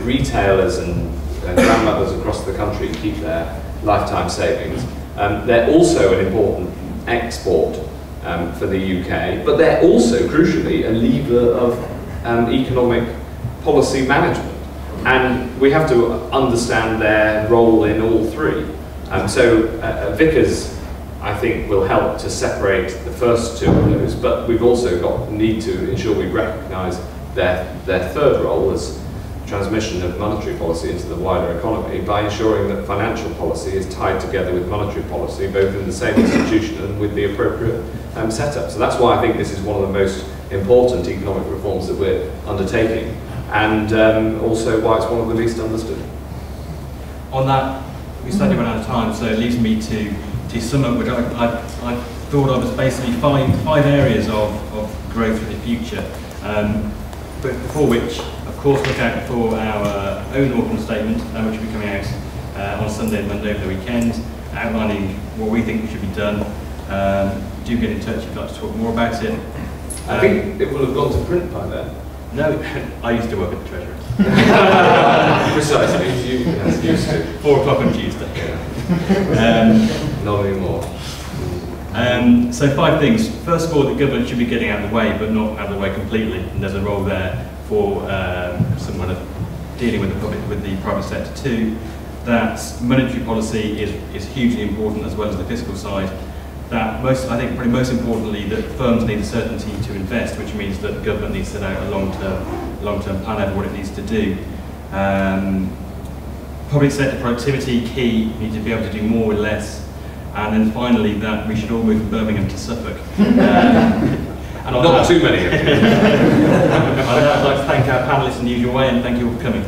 retailers and grandmothers across the country keep their lifetime savings, they're also an important export for the UK, but they're also, crucially, a lever of economic policy management. And we have to understand their role in all three. So Vickers, I think, will help to separate the first two of those, but we've also need to ensure we recognise their third role as transmission of monetary policy into the wider economy by ensuring that financial policy is tied together with monetary policy, both in the same institution and with the appropriate setup. So that's why I think this is one of the most important economic reforms that we're undertaking, and also why it's one of the least understood. On that, we slightly run out of time, so it leaves me to sum up, which I thought of as basically five areas of growth for the future, but before which, of course, look out for our own autumn statement, which will be coming out on Sunday and Monday over the weekend, outlining what we think should be done. Do get in touch if you'd like to talk more about it. I think it will have gone to print by then. No, I used to work at the Treasury. Precisely, as you used to. 4 o'clock on Tuesday. Not anymore. So 5 things. First of all, the government should be getting out of the way, but not out of the way completely. And there's a role there for someone dealing with the private sector too. That monetary policy is hugely important, as well as the fiscal side. That probably most importantly, that firms need a certainty to invest, which means that the government needs to set out a long-term plan over what it needs to do. Public sector productivity, key, need to be able to do more with less. And then finally, that we should all move from Birmingham to Suffolk. And not too many. I'd like to thank our panellists in the usual way, and thank you all for coming.